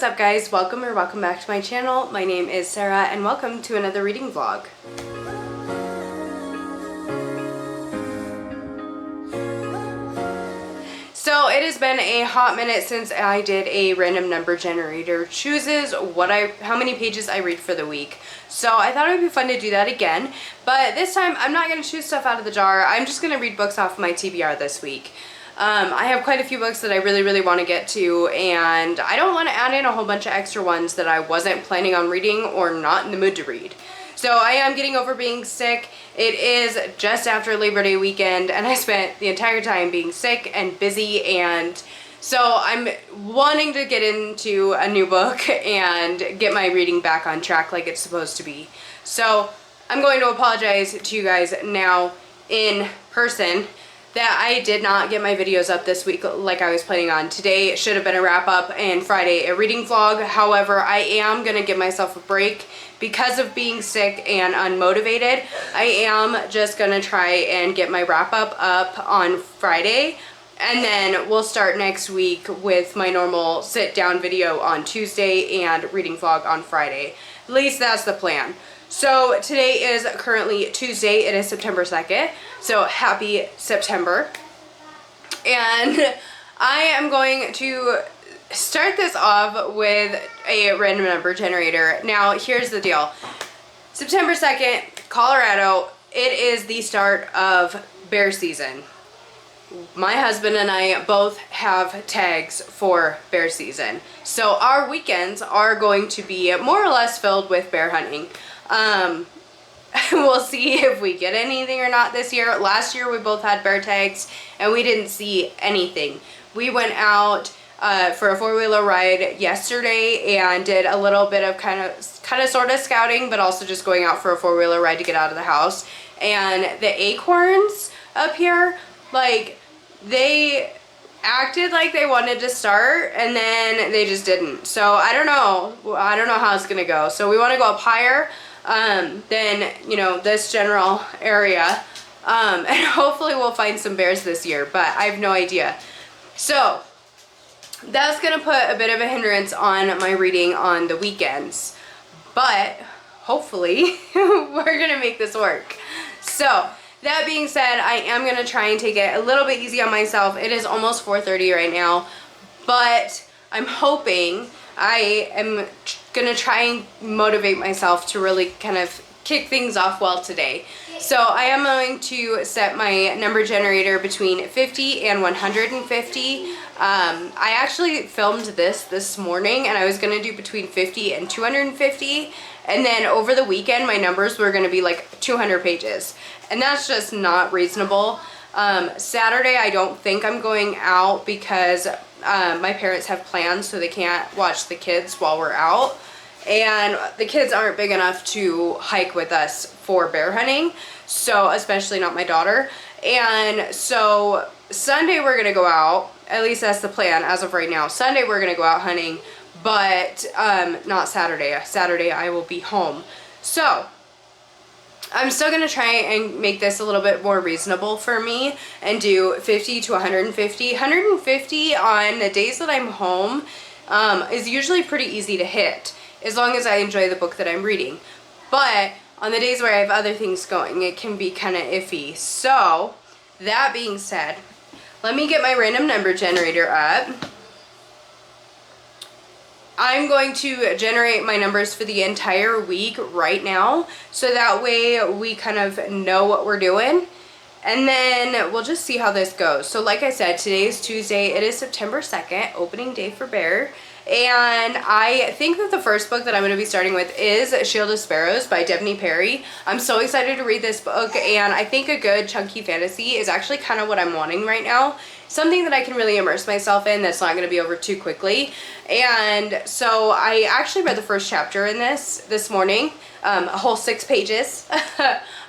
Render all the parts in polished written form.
what's up guys? Welcome back to my channel. My name is Sarah and welcome to another reading vlog. So it has been a hot minute since I did a random number generator chooses how many pages I read for the week. So I thought it would be fun to do that again, but this time I'm not going to choose stuff out of the jar. I'm just going to read books off my TBR this week. I have quite a few books that I really want to get to, and I don't want to add in a whole bunch of extra ones that I wasn't planning on reading or not in the mood to read. So I am getting over being sick. It is just after Labor Day weekend, and I spent the entire time being sick and busy, and so I'm wanting to get into a new book and get my reading back on track like it's supposed to be. So I'm going to apologize to you guys now in person that I did not get my videos up this week like I was planning on. Today should have been a wrap up and Friday a reading vlog. However, I am going to give myself a break because of being sick and unmotivated. I am just going to try and get my wrap up on Friday, and then we'll start next week with my normal sit down video on Tuesday and reading vlog on Friday. At least that's the plan. So today is currently Tuesday. It is September 2nd. So happy September. And I am going to start this off with a random number generator. Now here's the deal. September 2nd, Colorado, it is the start of bear season. My husband and I both have tags for bear season. So our weekends are going to be more or less filled with bear hunting. We'll see if we get anything or not this year. Last year we both had bear tags and we didn't see anything. We went out for a four-wheeler ride yesterday and did a little bit of kind of sort of scouting, but also just going out for a four-wheeler ride to get out of the house. And the acorns up here, like, they acted like they wanted to start and then they just didn't. So I don't know how it's gonna go. So we want to go up higher than, you know, this general area, and hopefully we'll find some bears this year, but I have no idea. So that's gonna put a bit of a hindrance on my reading on the weekends, but hopefully we're gonna make this work. So that being said, I am going to try and take it a little bit easy on myself. It is almost 4:30 right now, but I'm hoping I am going to try and motivate myself to really kind of kick things off well today. So I am going to set my number generator between 50 and 150. I actually filmed this morning and I was going to do between 50 and 250. And then over the weekend, my numbers were going to be like 200 pages. And that's just not reasonable. Saturday, I don't think I'm going out because my parents have plans, so they can't watch the kids while we're out. And the kids aren't big enough to hike with us for bear hunting, so especially not my daughter. And so Sunday we're going to go out. At least that's the plan as of right now. Sunday we're going to go out hunting, but not Saturday. Saturday I will be home. So I'm still going to try and make this a little bit more reasonable for me and do 50 to 150. 150 on the days that I'm home is usually pretty easy to hit, as long as I enjoy the book that I'm reading. But on the days where I have other things going, it can be kind of iffy. So that being said, let me get my random number generator up. I'm going to generate my numbers for the entire week right now, so that way we kind of know what we're doing, and then we'll just see how this goes. So like I said, today is Tuesday. It is September 2nd, opening day for bear. And I think that the first book that I'm going to be starting with is Shield of Sparrows by Devney Perry. I'm so excited to read this book, and I think a good chunky fantasy is actually kind of what I'm wanting right now. Something that I can really immerse myself in that's not going to be over too quickly. And so I actually read the first chapter in this morning, a whole 6 pages.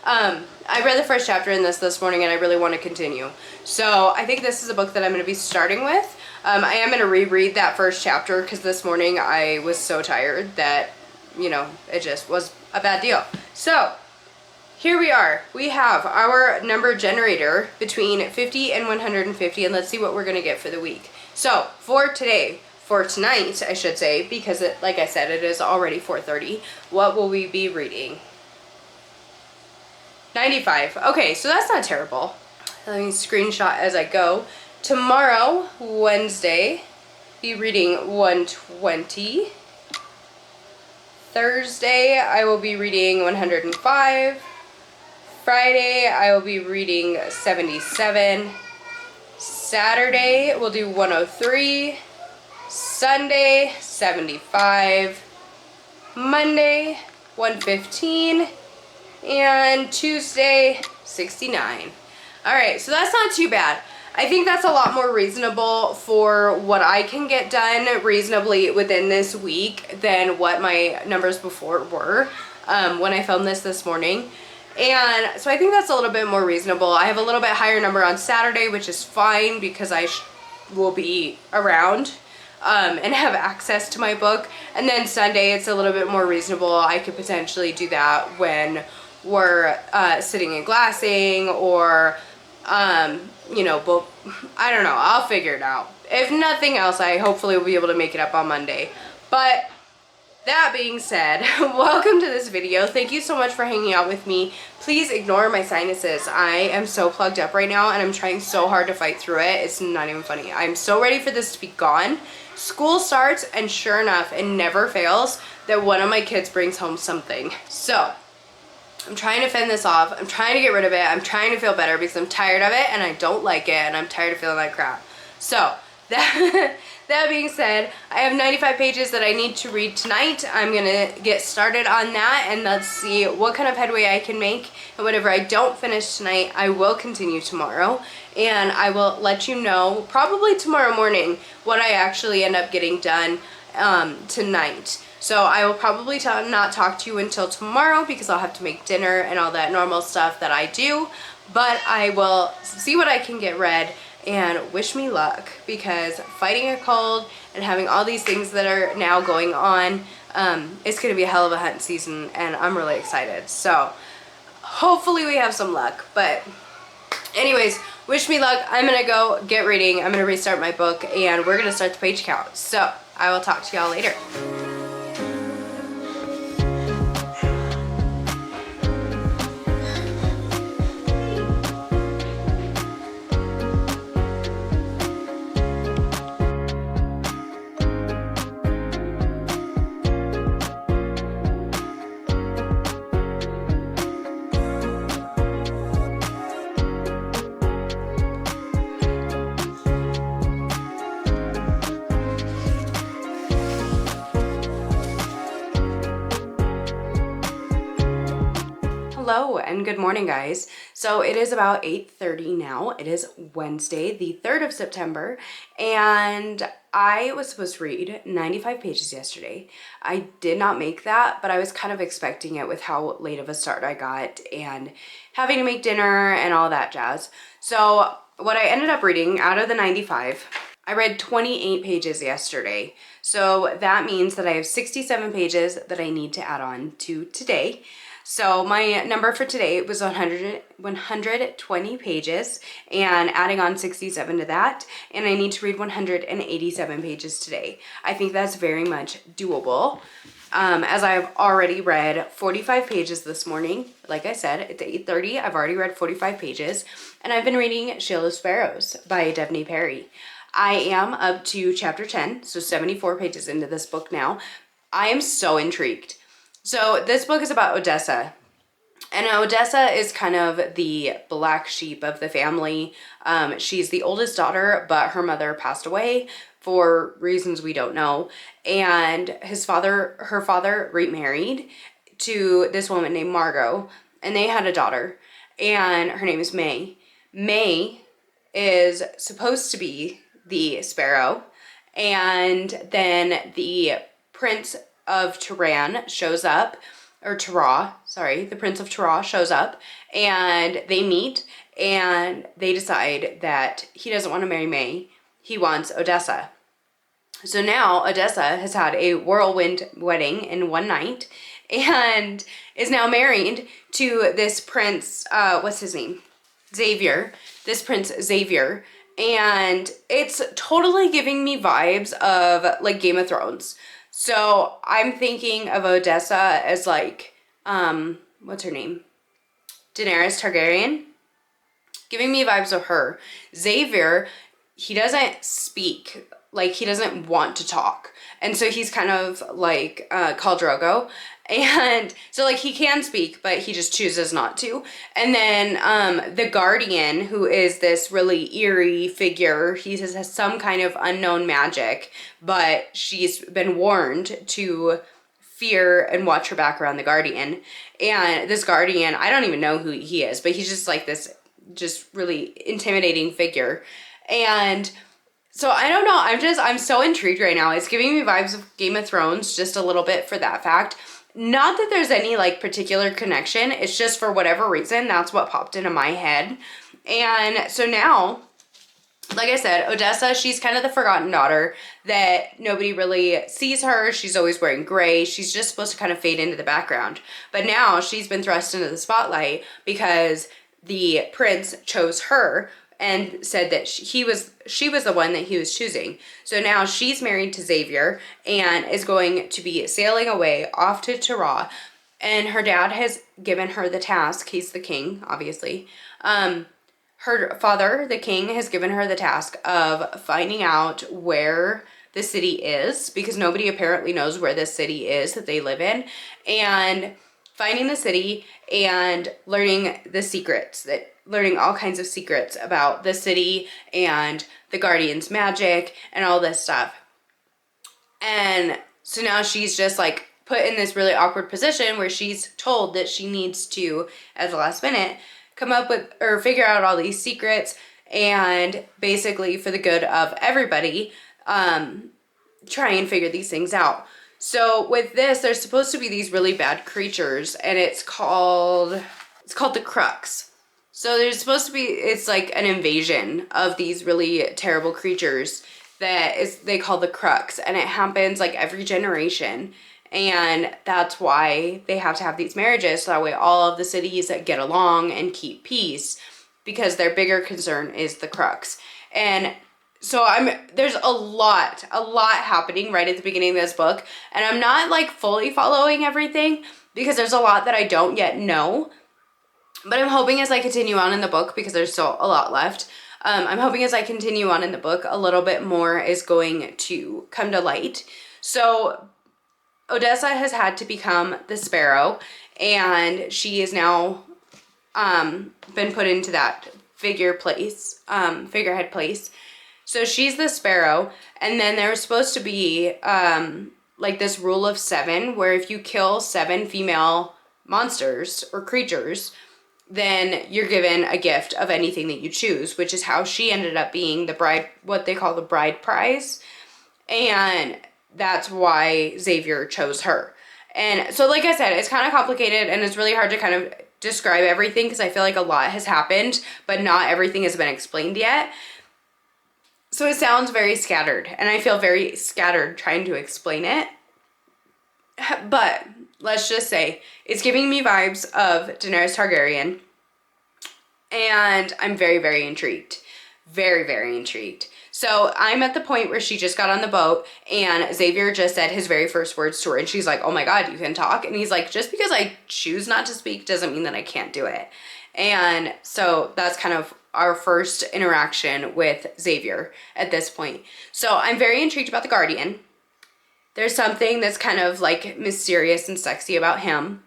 I read the first chapter in this morning and I really want to continue. So I think this is a book that I'm going to be starting with. I am going to reread that first chapter because this morning I was so tired that, you know, it just was a bad deal. So here we are. We have our number generator between 50 and 150, and let's see what we're going to get for the week. So for today, for tonight, I should say, because like I said, it is already 4:30. What will we be reading? 95. Okay, so that's not terrible. Let me screenshot as I go. Tomorrow, Wednesday, be reading 120. Thursday, I will be reading 105. Friday, I will be reading 77. Saturday, we'll do 103. Sunday, 75. Monday, 115. And Tuesday, 69. All right, so that's not too bad. I think that's a lot more reasonable for what I can get done reasonably within this week than what my numbers before were when I filmed this morning. And so I think that's a little bit more reasonable. I have a little bit higher number on Saturday, which is fine because I will be around and have access to my book. And then Sunday, it's a little bit more reasonable. I could potentially do that when we're sitting and glassing or you know, but I don't know, I'll figure it out. If nothing else, I hopefully will be able to make it up on Monday. But that being said, welcome to this video. Thank you so much for hanging out with me. Please ignore my sinuses. I am so plugged up right now and I'm trying so hard to fight through it. It's not even funny. I'm so ready for this to be gone. School starts and sure enough, it never fails that one of my kids brings home something. So I'm trying to fend this off. I'm trying to get rid of it. I'm trying to feel better because I'm tired of it and I don't like it and I'm tired of feeling like crap. So that being said, I have 95 pages that I need to read tonight. I'm going to get started on that and let's see what kind of headway I can make. And whatever I don't finish tonight, I will continue tomorrow. And I will let you know probably tomorrow morning what I actually end up getting done tonight. So I will probably not talk to you until tomorrow because I'll have to make dinner and all that normal stuff that I do. But I will see what I can get read and wish me luck because fighting a cold and having all these things that are now going on, it's going to be a hell of a hunting season and I'm really excited. So hopefully we have some luck. But anyways, wish me luck. I'm going to go get reading. I'm going to restart my book and we're going to start the page count. So I will talk to y'all later. Hello and good morning, guys. So it is about 8:30 now. It is Wednesday, the 3rd of September, and I was supposed to read 95 pages yesterday. I did not make that, but I was kind of expecting it with how late of a start I got and having to make dinner and all that jazz. So what I ended up reading out of the 95, I read 28 pages yesterday. So that means that I have 67 pages that I need to add on to today. So my number for today was 120 pages and adding on 67 to that. And I need to read 187 pages today. I think that's very much doable. As I've already read 45 pages this morning. Like I said, it's 8:30. I've already read 45 pages. And I've been reading Shield of Sparrows by Devney Perry. I am up to chapter 10, so 74 pages into this book now. I am so intrigued. So this book is about Odessa, and Odessa is kind of the black sheep of the family. She's the oldest daughter, but her mother passed away for reasons we don't know, and her father remarried to this woman named Margot, and they had a daughter, and her name is May. May is supposed to be the sparrow, and then the prince of Tehran shows up, or Terah, sorry, the Prince of Terah shows up, and they meet, and they decide that he doesn't want to marry May, he wants Odessa. So now Odessa has had a whirlwind wedding in one night, and is now married to this prince, what's his name? Xavier, this Prince Xavier, And it's totally giving me vibes of like Game of Thrones. So I'm thinking of Odessa as like, what's her name? Daenerys Targaryen. Giving me vibes of her. Xavier, he doesn't speak. Like, he doesn't want to talk. And so he's kind of like Khal Drogo. And so, like, he can speak, but he just chooses not to. And then the Guardian, who is this really eerie figure, he has some kind of unknown magic, but she's been warned to fear and watch her back around the Guardian. And this Guardian, I don't even know who he is, but he's just like this just really intimidating figure. And so I don't know, I'm so intrigued right now. It's giving me vibes of Game of Thrones just a little bit for that fact. Not that there's any like particular connection, it's just for whatever reason that's what popped into my head. And so now, like I said, Odessa, she's kind of the forgotten daughter that nobody really sees her. She's always wearing gray. She's just supposed to kind of fade into the background. But now she's been thrust into the spotlight because the prince chose her and said that she was the one that he was choosing. So now she's married to Xavier and is going to be sailing away off to Tara. And her dad has given her the task. He's the king, obviously. Her father, the king, has given her the task of finding out where the city is, because nobody apparently knows where this city is that they live in, and finding the city and learning the secrets, learning all kinds of secrets about the city and the Guardian's magic and all this stuff. And so now she's just like put in this really awkward position where she's told that she needs to, at the last minute, come up with or figure out all these secrets and basically for the good of everybody, try and figure these things out. So with this, there's supposed to be these really bad creatures, and it's called the Crux. So there's supposed to be, it's like an invasion of these really terrible creatures they call the Crux, and it happens like every generation. And that's why they have to have these marriages, so that way all of the cities that get along and keep peace, because their bigger concern is the Crux. And so there's a lot happening right at the beginning of this book, and I'm not like fully following everything because there's a lot that I don't yet know. But I'm hoping as I continue on in the book, because there's still a lot left, I'm hoping as I continue on in the book, a little bit more is going to come to light. So Odessa has had to become the Sparrow, and she is now been put into that figurehead place. So she's the Sparrow, and then there's supposed to be like this rule of 7, where if you kill 7 female monsters or creatures, then you're given a gift of anything that you choose, which is how she ended up being the bride, what they call the bride prize. And that's why Xavier chose her. And so, like I said, it's kind of complicated, and it's really hard to kind of describe everything because I feel like a lot has happened, but not everything has been explained yet. So it sounds very scattered, and I feel very scattered trying to explain it. But let's just say it's giving me vibes of Daenerys Targaryen, and I'm very, very intrigued. Very, very intrigued. So I'm at the point where she just got on the boat, and Xavier just said his very first words to her, and she's like, oh my God, you can talk? And he's like, just because I choose not to speak doesn't mean that I can't do it. And so that's kind of our first interaction with Xavier at this point. So I'm very intrigued about the Guardian. There's something that's kind of like mysterious and sexy about him.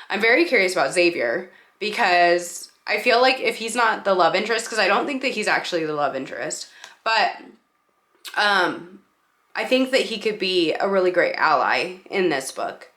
I'm very curious about Xavier because I feel like if he's not the love interest, because I don't think that he's actually the love interest, but I think that he could be a really great ally in this book.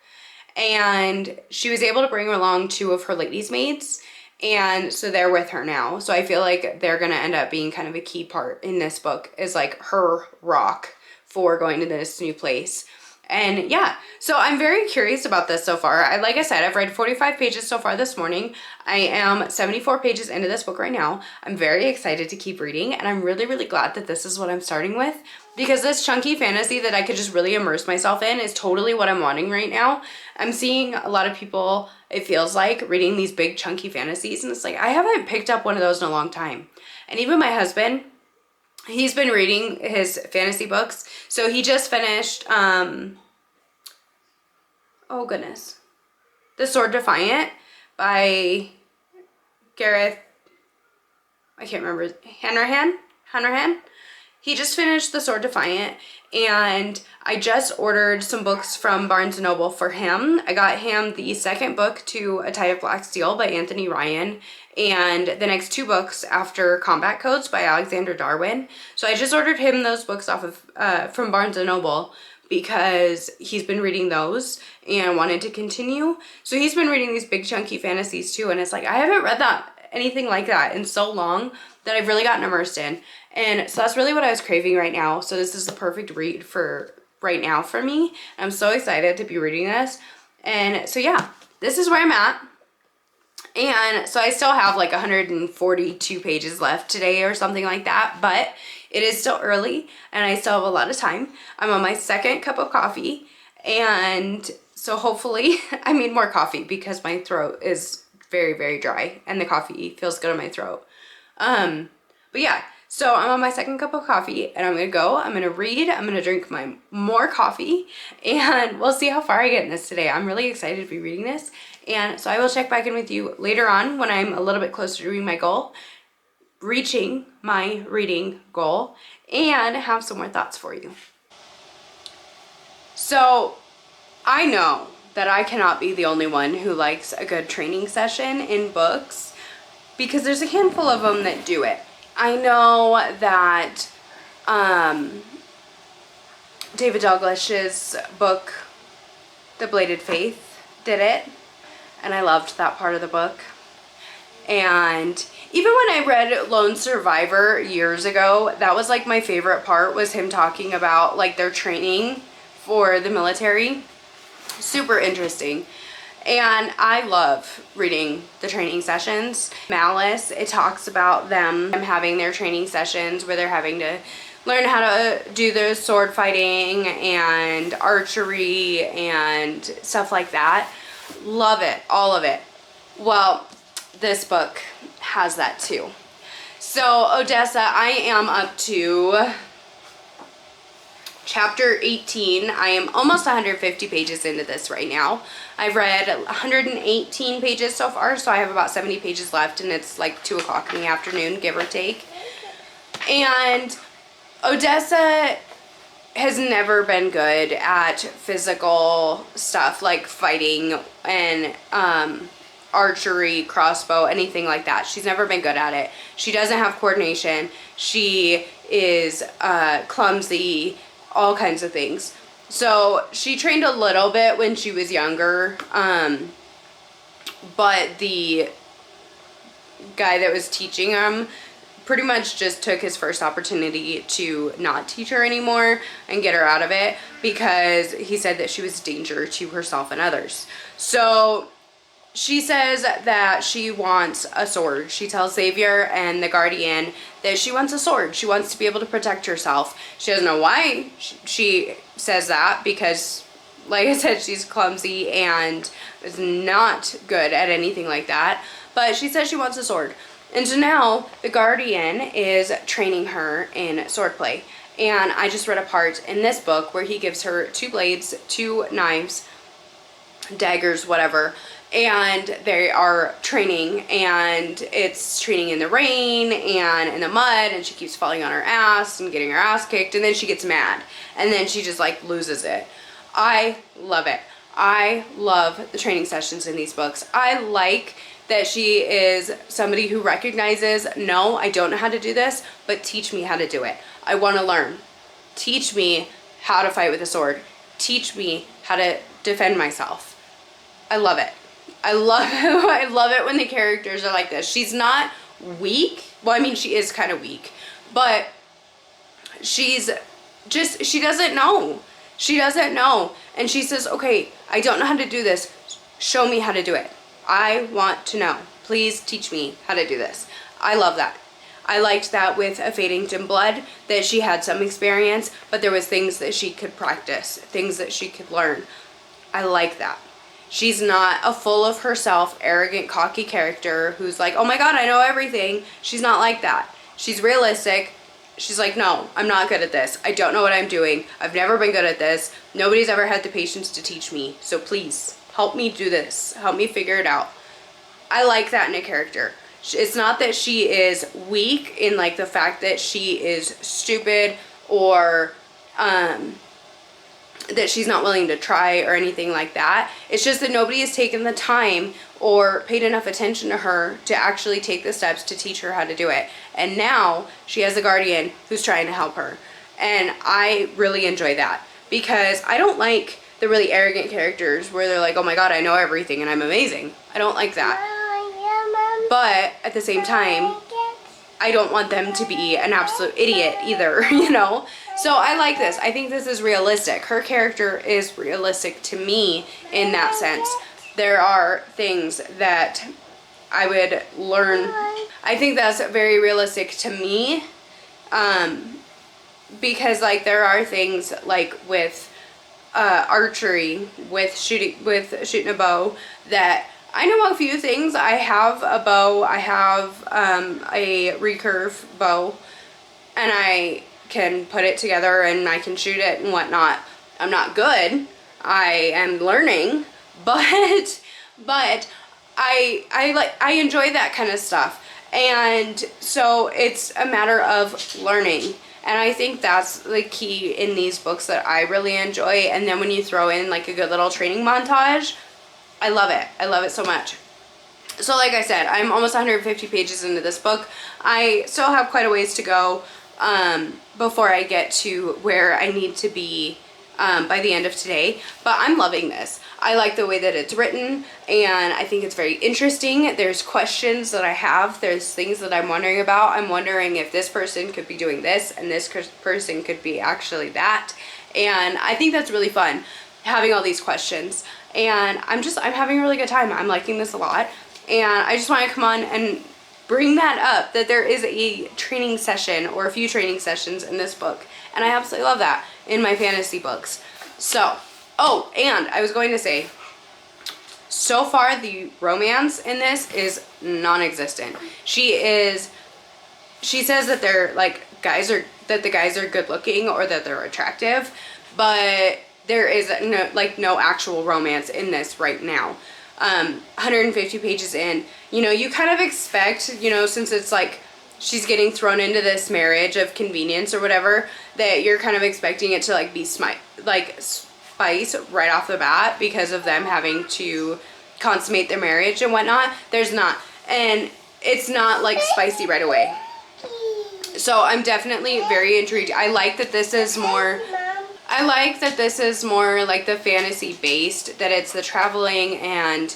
And she was able to bring along 2 of her ladies' maids, and so they're with her now. So I feel like they're going to end up being kind of a key part in this book, is like her rock for going to this new place. And yeah, so I'm very curious about this so far. Like I said, I've read 45 pages so far this morning. I am 74 pages into this book right now. I'm very excited to keep reading, and I'm really, really glad that this is what I'm starting with, because this chunky fantasy that I could just really immerse myself in is totally what I'm wanting right now. I'm seeing a lot of people, it feels like, reading these big chunky fantasies, and it's like, I haven't picked up one of those in a long time. And even my husband, he's been reading his fantasy books. So he just finished, oh goodness, The Sword Defiant by Gareth, I can't remember, Hanrahan. He just finished The Sword Defiant, and I just ordered some books from Barnes & Noble for him. I got him the second book to A Tide of Black Steel by Anthony Ryan, and the next 2 books after Combat Codes by Alexander Darwin. So I just ordered him those books off of from Barnes & Noble because he's been reading those and wanted to continue. So he's been reading these big chunky fantasies too, and it's like I haven't read anything like that in so long that I've really gotten immersed in. And so that's really what I was craving right now. So this is the perfect read for right now for me. I'm so excited to be reading this. And so yeah, this is where I'm at. And so I still have like 142 pages left today or something like that, but it is still early and I still have a lot of time. I'm on my second cup of coffee, and so hopefully I need more coffee because my throat is very, very dry and the coffee feels good in my throat. But yeah, so I'm on my second cup of coffee and I'm gonna read, I'm gonna drink my more coffee, and we'll see how far I get in this today. I'm really excited to be reading this. And so I will check back in with you later on when I'm a little bit closer to reaching my reading goal, and have some more thoughts for you. So I know that I cannot be the only one who likes a good training session in books, because there's a handful of them that do it. I know that David Douglas's book, The Bladed Faith, did it, and I loved that part of the book. And even when I read Lone Survivor years ago, that was like my favorite part, was him talking about like their training for the military. Super interesting. And I love reading the training sessions. Malice, it talks about them having their training sessions where they're having to learn how to do the sword fighting and archery and stuff like that. Love it, all of it. Well, this book has that too. So Odessa, I am up to chapter 18. I am almost 150 pages into this right now. I've read 118 pages so far, so I have about 70 pages left, and it's like 2 o'clock in the afternoon, give or take. And Odessa has never been good at physical stuff like fighting and archery, crossbow, anything like that. She's never been good at it. She doesn't have coordination. She is clumsy, all kinds of things. So she trained a little bit when she was younger, but the guy that was teaching him pretty much just took his first opportunity to not teach her anymore and get her out of it, because he said that she was a danger to herself and others. So she says that she wants a sword. She tells Xavier and the Guardian that she wants a sword. She wants to be able to protect herself. She doesn't know why she says that, because like I said, she's clumsy and is not good at anything like that. But she says she wants a sword. And so now the Guardian is training her in swordplay. And I just read a part in this book where he gives her 2 blades, 2 knives, daggers, whatever, and they are training, and it's training in the rain and in the mud, and she keeps falling on her ass and getting her ass kicked, and then she gets mad, and then she just like loses it. I love it. I love the training sessions in these books. I like that she is somebody who recognizes, no, I don't know how to do this, but teach me how to do it. I want to learn. Teach me how to fight with a sword. Teach me how to defend myself. I love it. I love it when the characters are like this. She's not weak. Well, I mean, she is kind of weak, but she doesn't know. She doesn't know. And she says, okay, I don't know how to do this. Show me how to do it. I want to know. Please teach me how to do this. I love that. I liked that with A Fading Dim Blood, that she had some experience, but there was things that she could practice, things that she could learn. I like that. She's not a full of herself, arrogant, cocky character who's like, oh my god, I know everything. She's not like that. She's realistic. she's like, no, I'm not good at this. I don't know what I'm doing. I've never been good at this. Nobody's ever had the patience to teach me. So please help me do this. Help me figure it out. I like that in a character. It's not that she is weak in like the fact that she is stupid or that she's not willing to try or anything like that. It's just that nobody has taken the time or paid enough attention to her to actually take the steps to teach her how to do it. And now she has a guardian who's trying to help her. And I really enjoy that, because I don't like the really arrogant characters where they're like, oh my god, I know everything and I'm amazing. I don't like that. But at the same time, I don't want them to be an absolute idiot either, you know? So I like this. I think this is realistic. Her character is realistic to me in that sense. There are things that I would learn. I think that's very realistic to me, because like there are things like with archery, with shooting a bow, that I know a few things. I have a bow. I have a recurve bow, and I can put it together and I can shoot it and whatnot. I'm not good. I am learning, but I enjoy that kind of stuff. And so it's a matter of learning. And I think that's the key in these books that I really enjoy. And then when you throw in like a good little training montage, I love it. I love it so much. So like I said, I'm almost 150 pages into this book. I still have quite a ways to go before I get to where I need to be by the end of today. But I'm loving this. I like the way that it's written, and I think it's very interesting. There's questions that I have. There's things that I'm wondering about. I'm wondering if this person could be doing this and this person could be actually that. And I think that's really fun, having all these questions. And I'm having a really good time. I'm liking this a lot. And I just want to come on and bring that up, that there is a training session or a few training sessions in this book. And I absolutely love that in my fantasy books. So, oh, and I was going to say, so far the romance in this is non-existent. She says that they're like the guys are good looking or that they're attractive, but there is no actual romance in this right now. 150 pages in, you know, you kind of expect, you know, since it's like she's getting thrown into this marriage of convenience or whatever, that you're kind of expecting it to like be spice right off the bat because of them having to consummate their marriage and whatnot. There's not, and it's not like spicy right away. So I'm definitely very intrigued. I like that this is more like the fantasy based, that it's the traveling and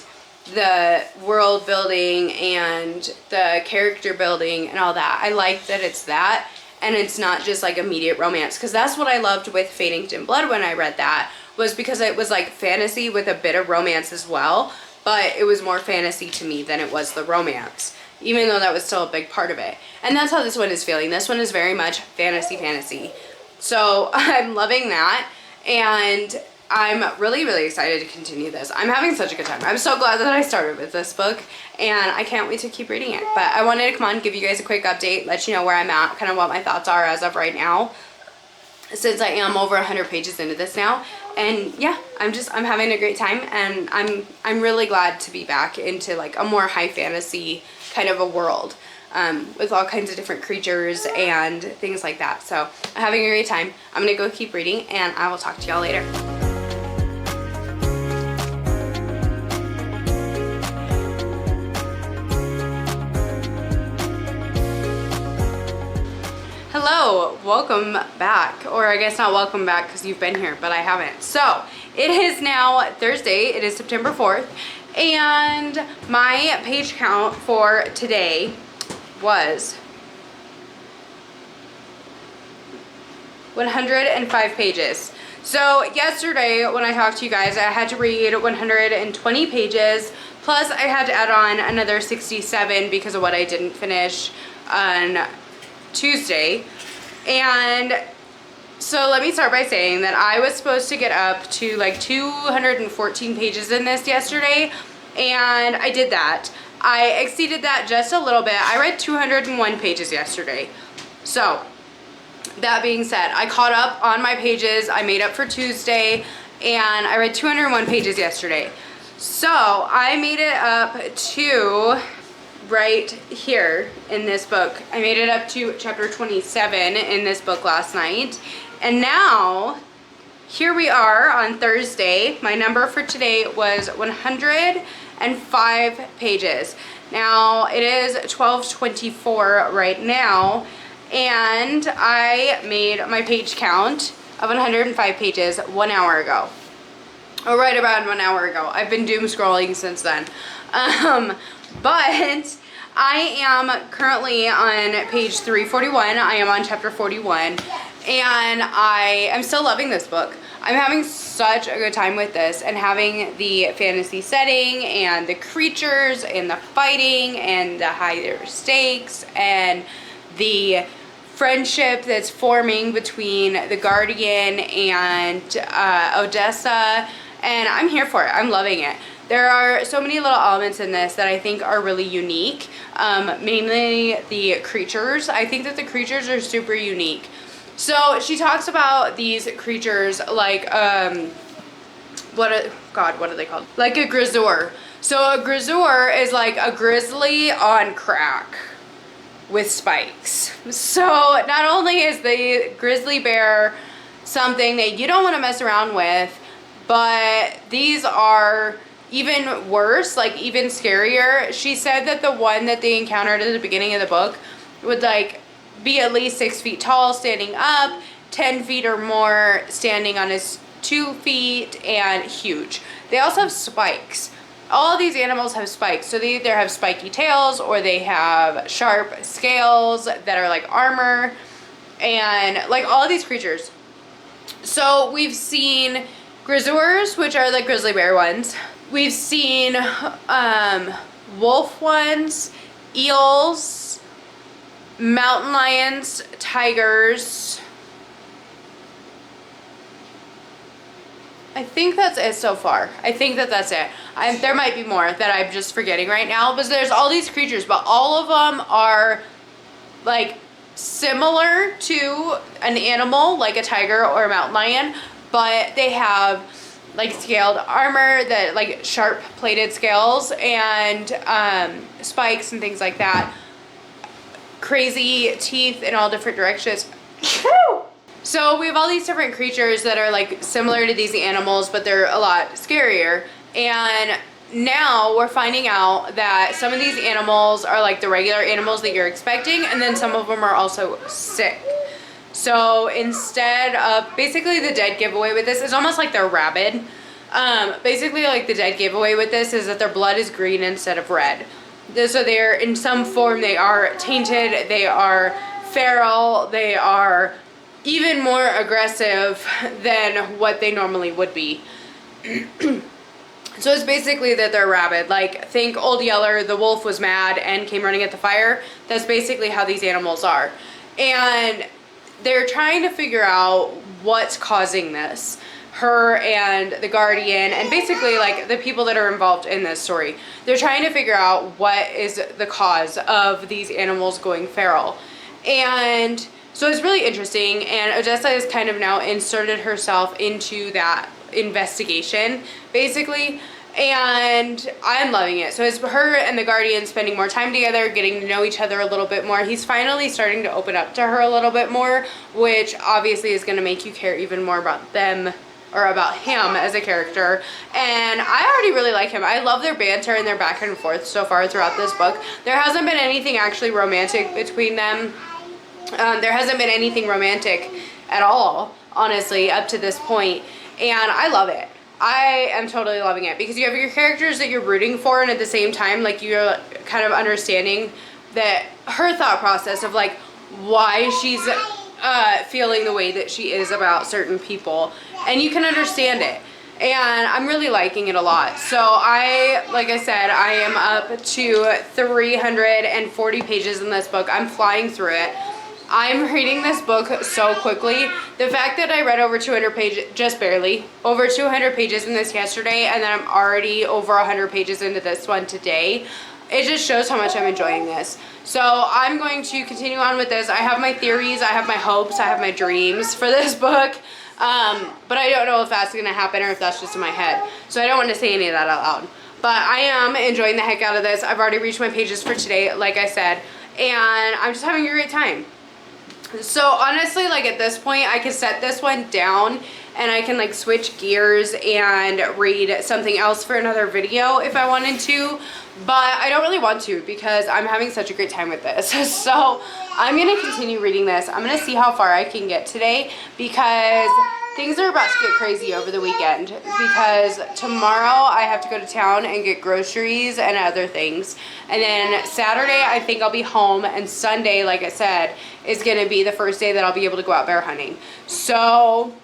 the world building and the character building and all that. I like that it's that, and it's not just like immediate romance, because that's what I loved with Fadington Blood when I read that, was because it was like fantasy with a bit of romance as well, but it was more fantasy to me than it was the romance, even though that was still a big part of it. And that's how this one is feeling. This one is very much fantasy. So I'm loving that, and I'm really, really excited to continue this. I'm having such a good time. I'm so glad that I started with this book, and I can't wait to keep reading it. But I wanted to come on, give you guys a quick update, let you know where I'm at, kind of what my thoughts are as of right now, since I am over 100 pages into this now. And yeah, I'm having a great time, and I'm really glad to be back into like a more high fantasy kind of a world. With all kinds of different creatures and things like that. So I'm having a great time. I'm gonna go keep reading, and I will talk to y'all later. Hello, welcome back. Or I guess not welcome back because you've been here, but I haven't. So it is now Thursday. It is September 4th, and my page count for today was 105 pages. So yesterday when I talked to you guys, I had to read 120 pages, plus I had to add on another 67 because of what I didn't finish on Tuesday. And so let me start by saying that I was supposed to get up to like 214 pages in this yesterday, and I did that. I exceeded that just a little bit. I read 201 pages yesterday. So that being said, I caught up on my pages. I made up for Tuesday, and I read 201 pages yesterday. So I made it up to right here in this book. I made it up to chapter 27 in this book last night. And now, here we are on Thursday. My number for today was 105 pages. Now, it is 12:24 right now, and I made my page count of 105 pages 1 hour ago. Or right about 1 hour ago. I've been doom scrolling since then. But I am currently on page 341. I am on chapter 41. And I am still loving this book. I'm having such a good time with this, and having the fantasy setting and the creatures and the fighting and the higher stakes and the friendship that's forming between the Guardian and Odessa. And I'm here for it. I'm loving it. There are so many little elements in this that I think are really unique. Mainly the creatures. I think that the creatures are super unique. So she talks about these creatures like, what are they called? Like a grisor. So a grisor is like a grizzly on crack with spikes. So not only is the grizzly bear something that you don't want to mess around with, but these are even worse, like even scarier. She said that the one that they encountered at the beginning of the book would like be at least 6 feet tall standing up, 10 feet or more standing on his 2 feet, and huge. They also have spikes. All these animals have spikes. So they either have spiky tails or they have sharp scales that are like armor, and like all of these creatures. So we've seen grisors, which are the grizzly bear ones. We've seen wolf ones, eels, mountain lions, tigers. I think that's it so far. I think that that's it. There might be more that I'm just forgetting right now, but there's all these creatures, but all of them are like similar to an animal, like a tiger or a mountain lion, but they have like scaled armor, that like sharp plated scales, and spikes and things like that. Crazy teeth in all different directions. So we have all these different creatures that are like similar to these animals, but they're a lot scarier. And now we're finding out that some of these animals are like the regular animals that you're expecting, and then some of them are also sick. So instead of, basically the dead giveaway with this is almost like they're rabid. Basically like the dead giveaway with this is that their blood is green instead of red. So they're in some form, they are tainted, they are feral, they are even more aggressive than what they normally would be. So it's basically that they're rabid. Like, think Old Yeller, the wolf was mad and came running at the fire. That's basically how these animals are. And they're trying to figure out what's causing this. Her and the Guardian, and basically like the people that are involved in this story. They're trying to figure out what is the cause of these animals going feral. And so it's really interesting, and Odessa has kind of now inserted herself into that investigation, basically, and I'm loving it. So it's her and the Guardian spending more time together, getting to know each other a little bit more. He's finally starting to open up to her a little bit more, which obviously is going to make you care even more about them, or about him as a character. And I already really like him. I love their banter and their back and forth so far throughout this book. There hasn't been anything actually romantic between them. There hasn't been anything romantic at all, honestly, up to this point, and I love it. I am totally loving it, because you have your characters that you're rooting for, and at the same time, like, you're kind of understanding that her thought process of like why she's feeling the way that she is about certain people, and you can understand it. And I'm really liking it a lot. So like I said, I am up to 340 pages in this book. I'm flying through it. I'm reading this book so quickly. The fact that I read over 200 pages, just barely, over 200 pages in this yesterday, and then I'm already over 100 pages into this one today, it just shows how much I'm enjoying this. So I'm going to continue on with this. I have my theories, I have my hopes, I have my dreams for this book. But I don't know if that's gonna happen or if that's just in my head. So I don't want to say any of that out loud. But I am enjoying the heck out of this. I've already reached my pages for today, like I said, and I'm just having a great time. So honestly, like at this point, I can set this one down and I can like switch gears and read something else for another video if I wanted to, but I don't really want to because I'm having such a great time with this. So I'm gonna continue reading this. I'm gonna see how far I can get today because things are about to get crazy over the weekend, because tomorrow I have to go to town and get groceries and other things, and then Saturday I think I'll be home, and Sunday, like I said, is gonna be the first day that I'll be able to go out bear hunting. So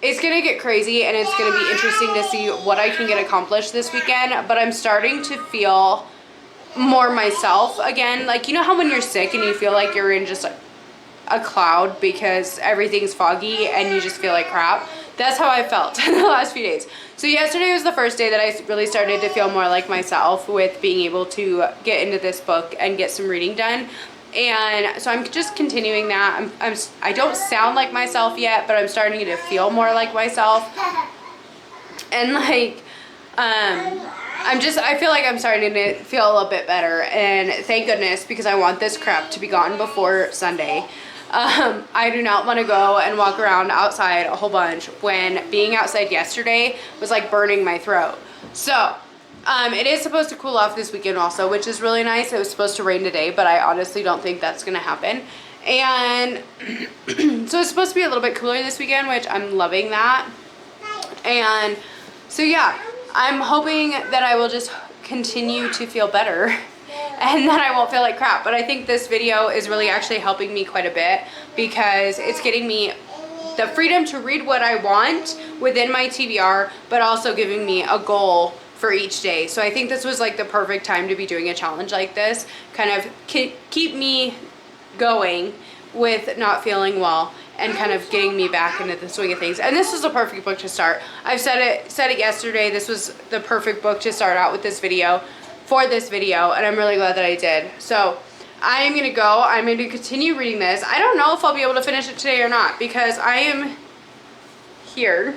it's gonna get crazy, and it's gonna be interesting to see what I can get accomplished this weekend. But I'm starting to feel more myself again. Like, you know how when you're sick and you feel like you're in just a cloud because everything's foggy and you just feel like crap? That's how I felt in the last few days. So yesterday was the first day that I really started to feel more like myself with being able to get into this book and get some reading done. And so I'm just continuing that. I don't sound like myself yet, but I'm starting to feel more like myself. And like, I feel like I'm starting to feel a little bit better, and thank goodness, because I want this crap to be gone before Sunday. I do not want to go and walk around outside a whole bunch when being outside yesterday was like burning my throat. So it is supposed to cool off this weekend also, which is really nice. It was supposed to rain today, but I honestly don't think that's going to happen. And so it's supposed to be a little bit cooler this weekend, which I'm loving that. And so yeah, I'm hoping that I will just continue to feel better and that I won't feel like crap. But I think this video is really actually helping me quite a bit, because it's getting me the freedom to read what I want within my TBR, but also giving me a goal for each day. So I think this was like the perfect time to be doing a challenge like this, kind of keep me going with not feeling well and kind of getting me back into the swing of things. And this was a perfect book to start. I've said it yesterday, this was the perfect book to start out with this video, for this video, and I'm really glad that I did. So I'm going to continue reading this. I don't know if I'll be able to finish it today or not, because I am here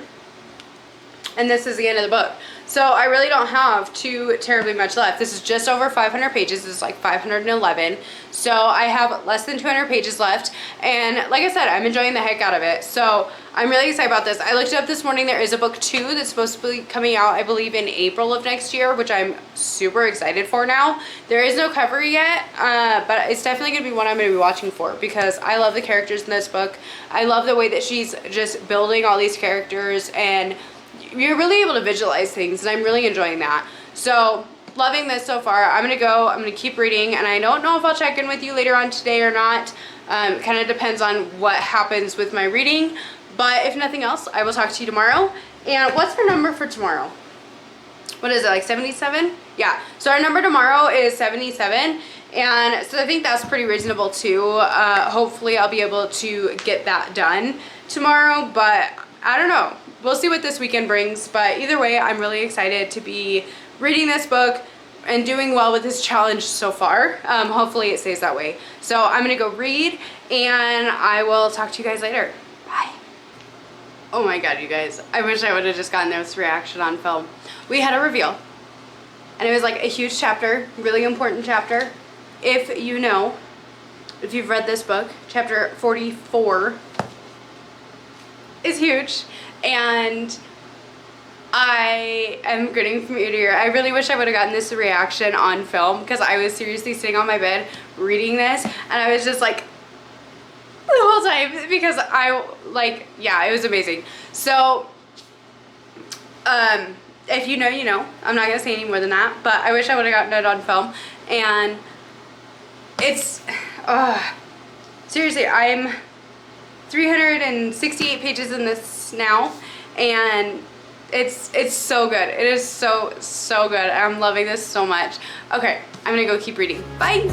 and this is the end of the book. So I really don't have too terribly much left. This is just over 500 pages. This is like 511. So I have less than 200 pages left. And like I said, I'm enjoying the heck out of it. So I'm really excited about this. I looked it up this morning. There is a book 2 that's supposed to be coming out, I believe, in April of next year, which I'm super excited for now. There is no cover yet, but it's definitely going to be one I'm going to be watching for, because I love the characters in this book. I love the way that she's just building all these characters, and you're really able to visualize things, and I'm really enjoying that. So loving this so far. I'm gonna keep reading, and I don't know if I'll check in with you later on today or not. Kind of depends on what happens with my reading, but if nothing else, I will talk to you tomorrow. And what's our number for tomorrow? What is it, like 77? Yeah, so our number tomorrow is 77, and so I think that's pretty reasonable too. Hopefully I'll be able to get that done tomorrow, but I don't know. We'll see what this weekend brings, but either way, I'm really excited to be reading this book and doing well with this challenge so far. Hopefully it stays that way. So I'm gonna go read, and I will talk to you guys later. Bye. Oh my god, you guys. I wish I would have just gotten this reaction on film. We had a reveal, and it was like a huge chapter, really important chapter. If you've read this book, chapter 44 is huge. And I am grinning from ear to ear. I really wish I would have gotten this reaction on film, because I was seriously sitting on my bed reading this, and I was just like the whole time, because yeah, it was amazing. So if you know, you know. I'm not gonna say any more than that, but I wish I would have gotten it on film. And it's seriously, I'm 368 pages in this now, and it's so good. It is so good. I'm loving this so much. Okay, I'm gonna go keep reading. Bye.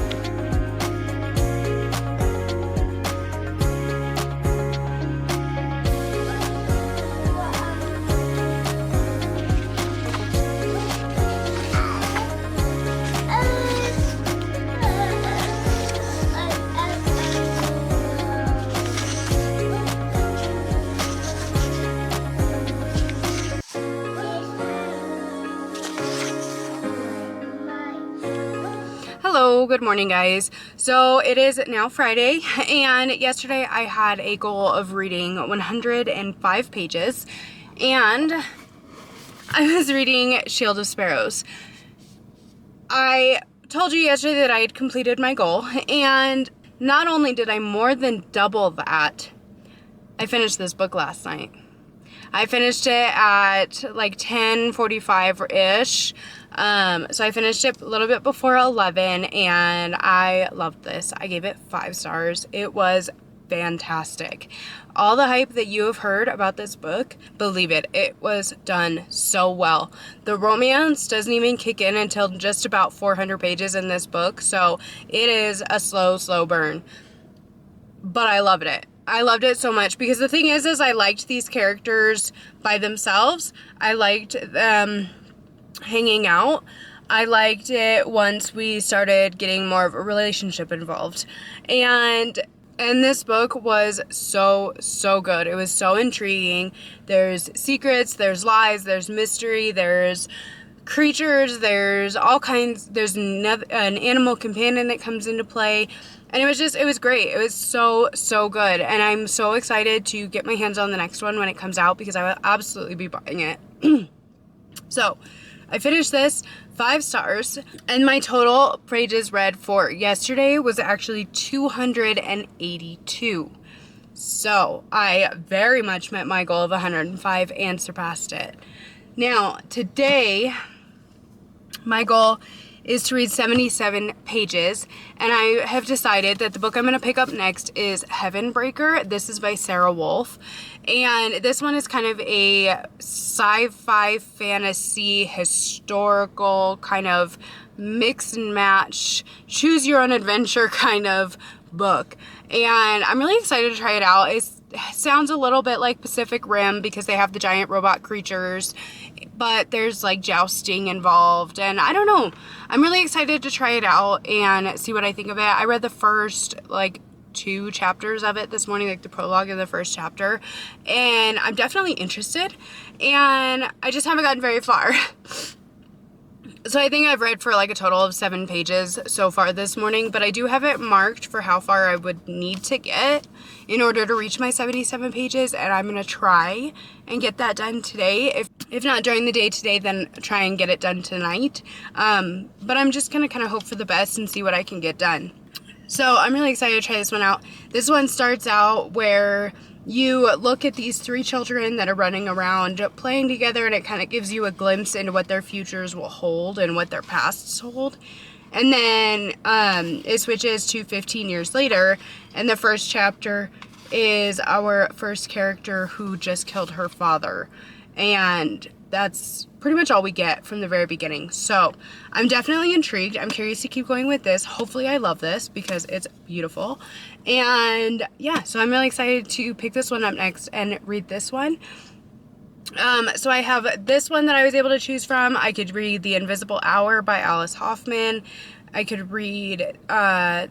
Hello, good morning guys. So it is now Friday, and yesterday I had a goal of reading 105 pages, and I was reading Shield of Sparrows. I told you yesterday that I had completed my goal, and not only did I more than double that, I finished this book last night. I finished it at like 10:45-ish. So I finished it a little bit before 11, and I loved this. I gave it 5 stars. It was fantastic. All the hype that you have heard about this book, believe it, it was done so well. The romance doesn't even kick in until just about 400 pages in this book, so it is a slow burn. But I loved it. I loved it so much because the thing is I liked these characters by themselves. I liked them hanging out. I liked it once we started getting more of a relationship involved. And this book was so good. It was so intriguing. There's secrets, there's lies, there's mystery, there's creatures, there's all kinds, there's an animal companion that comes into play. And it was great. It was so good. And I'm so excited to get my hands on the next one when it comes out because I will absolutely be buying it. So, I finished this, 5 stars, and my total pages read for yesterday was actually 282. So, I very much met my goal of 105 and surpassed it. Now, today, my goal is to read 77 pages, and I have decided that the book I'm going to pick up next is Heavenbreaker. This is by Sarah Wolf, and this one is kind of a sci-fi fantasy historical kind of mix and match, choose your own adventure kind of book, and I'm really excited to try it out. It sounds a little bit like Pacific Rim because they have the giant robot creatures, but there's like jousting involved, and I don't know. I'm really excited to try it out and see what I think of it. I read the first like 2 chapters of it this morning, like the prologue of the first chapter, and I'm definitely interested, and I just haven't gotten very far. So I think I've read for like a total of 7 pages so far this morning, but I do have it marked for how far I would need to get in order to reach my 77 pages, and I'm going to try and get that done today. If not during the day today, then try and get it done tonight. But I'm just going to kind of hope for the best and see what I can get done. So I'm really excited to try this one out. This one starts out where you look at these 3 children that are running around playing together, and it kind of gives you a glimpse into what their futures will hold and what their pasts hold. And then it switches to 15 years later, and the first chapter is our first character who just killed her father. And that's pretty much all we get from the very beginning. So I'm definitely intrigued. I'm curious to keep going with this. Hopefully I love this because it's beautiful. And yeah, so I'm really excited to pick this one up next and read this one. So I have this one that I was able to choose from. I could read The Invisible Hour by Alice Hoffman. I could read The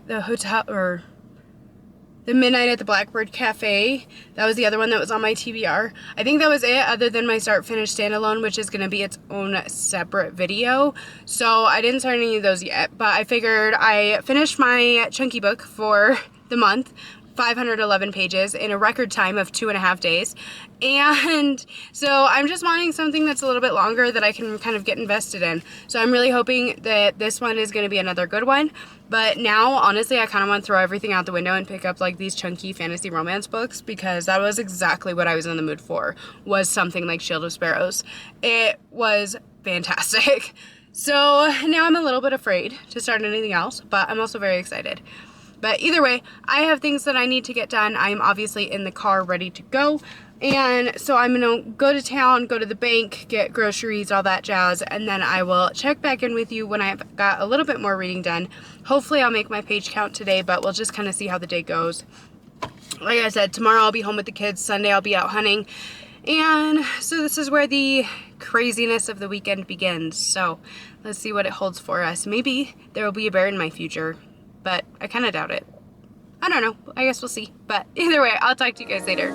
Midnight at the Blackbird Cafe. That was the other one that was on my TBR. I think that was it, other than my Start Finish Standalone, which is going to be its own separate video. So I didn't start any of those yet, but I figured I finished my chunky book for the month, 511 pages in a record time of 2.5 days. And so I'm just wanting something that's a little bit longer that I can kind of get invested in. So I'm really hoping that this one is going to be another good one. But now, honestly, I kind of want to throw everything out the window and pick up like these chunky fantasy romance books, because that was exactly what I was in the mood for, was something like Shield of Sparrows. It was fantastic. So now I'm a little bit afraid to start anything else, but I'm also very excited. But either way, I have things that I need to get done. I am obviously in the car ready to go. And so I'm going to go to town, go to the bank, get groceries, all that jazz, and then I will check back in with you when I've got a little bit more reading done. Hopefully I'll make my page count today, but we'll just kind of see how the day goes. Like I said, tomorrow I'll be home with the kids. Sunday I'll be out hunting. And so this is where the craziness of the weekend begins. So let's see what it holds for us. Maybe there will be a bear in my future, but I kind of doubt it. I don't know. I guess we'll see. But either way, I'll talk to you guys later.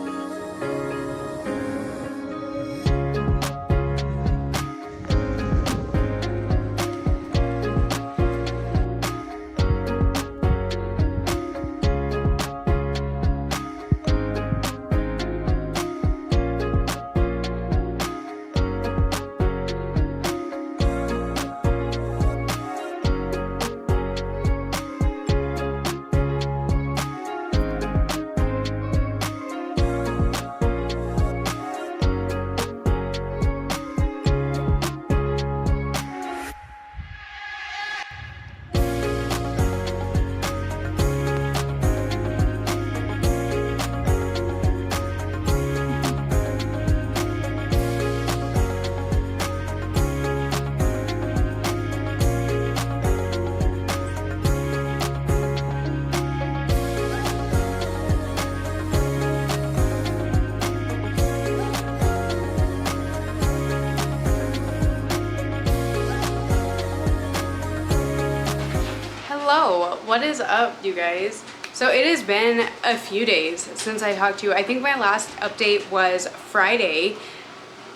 Hello, what is up, you guys? So it has been a few days since I talked to you. I think my last update was Friday,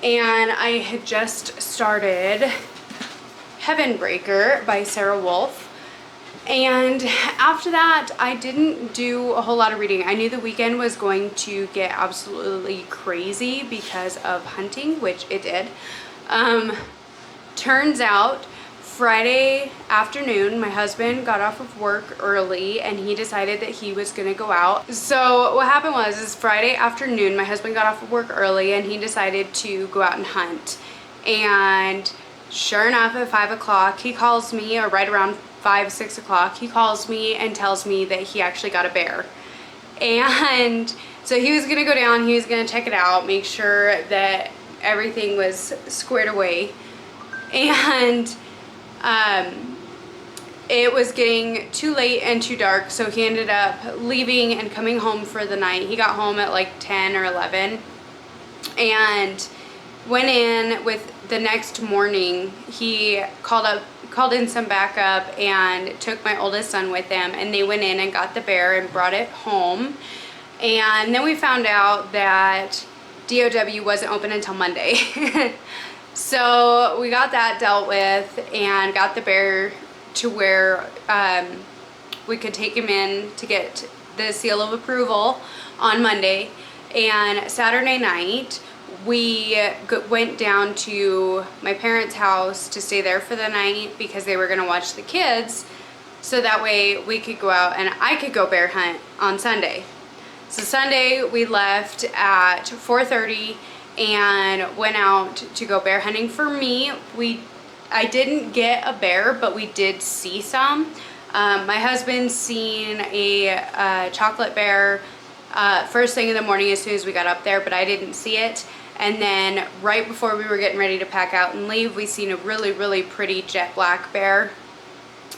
and I had just started Heavenbreaker by Sarah Wolf. And after that, I didn't do a whole lot of reading. I knew the weekend was going to get absolutely crazy because of hunting, which it did. Turns out, Friday afternoon, my husband got off of work early and he decided that he was gonna go out. So what happened is Friday afternoon, my husband got off of work early and he decided to go out and hunt. And sure enough, at 5 o'clock, he calls me, or right around 5, 6 o'clock, he calls me and tells me that he actually got a bear. And so he was gonna go down, he was gonna check it out, make sure that everything was squared away. And it was getting too late and too dark, so he ended up leaving and coming home for the night. He got home at like 10 or 11 and went in with the next morning. He called in some backup and took my oldest son with him, and they went in and got the bear and brought it home. And then we found out that DOW wasn't open until Monday. So we got that dealt with and got the bear to where we could take him in to get the seal of approval on Monday. And Saturday night we went down to my parents' house to stay there for the night because they were going to watch the kids, so that way we could go out and I could go bear hunt on Sunday. So Sunday we left at 4:30 and went out to go bear hunting. For me, I didn't get a bear, but we did see some. My husband seen a chocolate bear first thing in the morning as soon as we got up there, but I didn't see it. And then right before we were getting ready to pack out and leave, we seen a really, really pretty jet black bear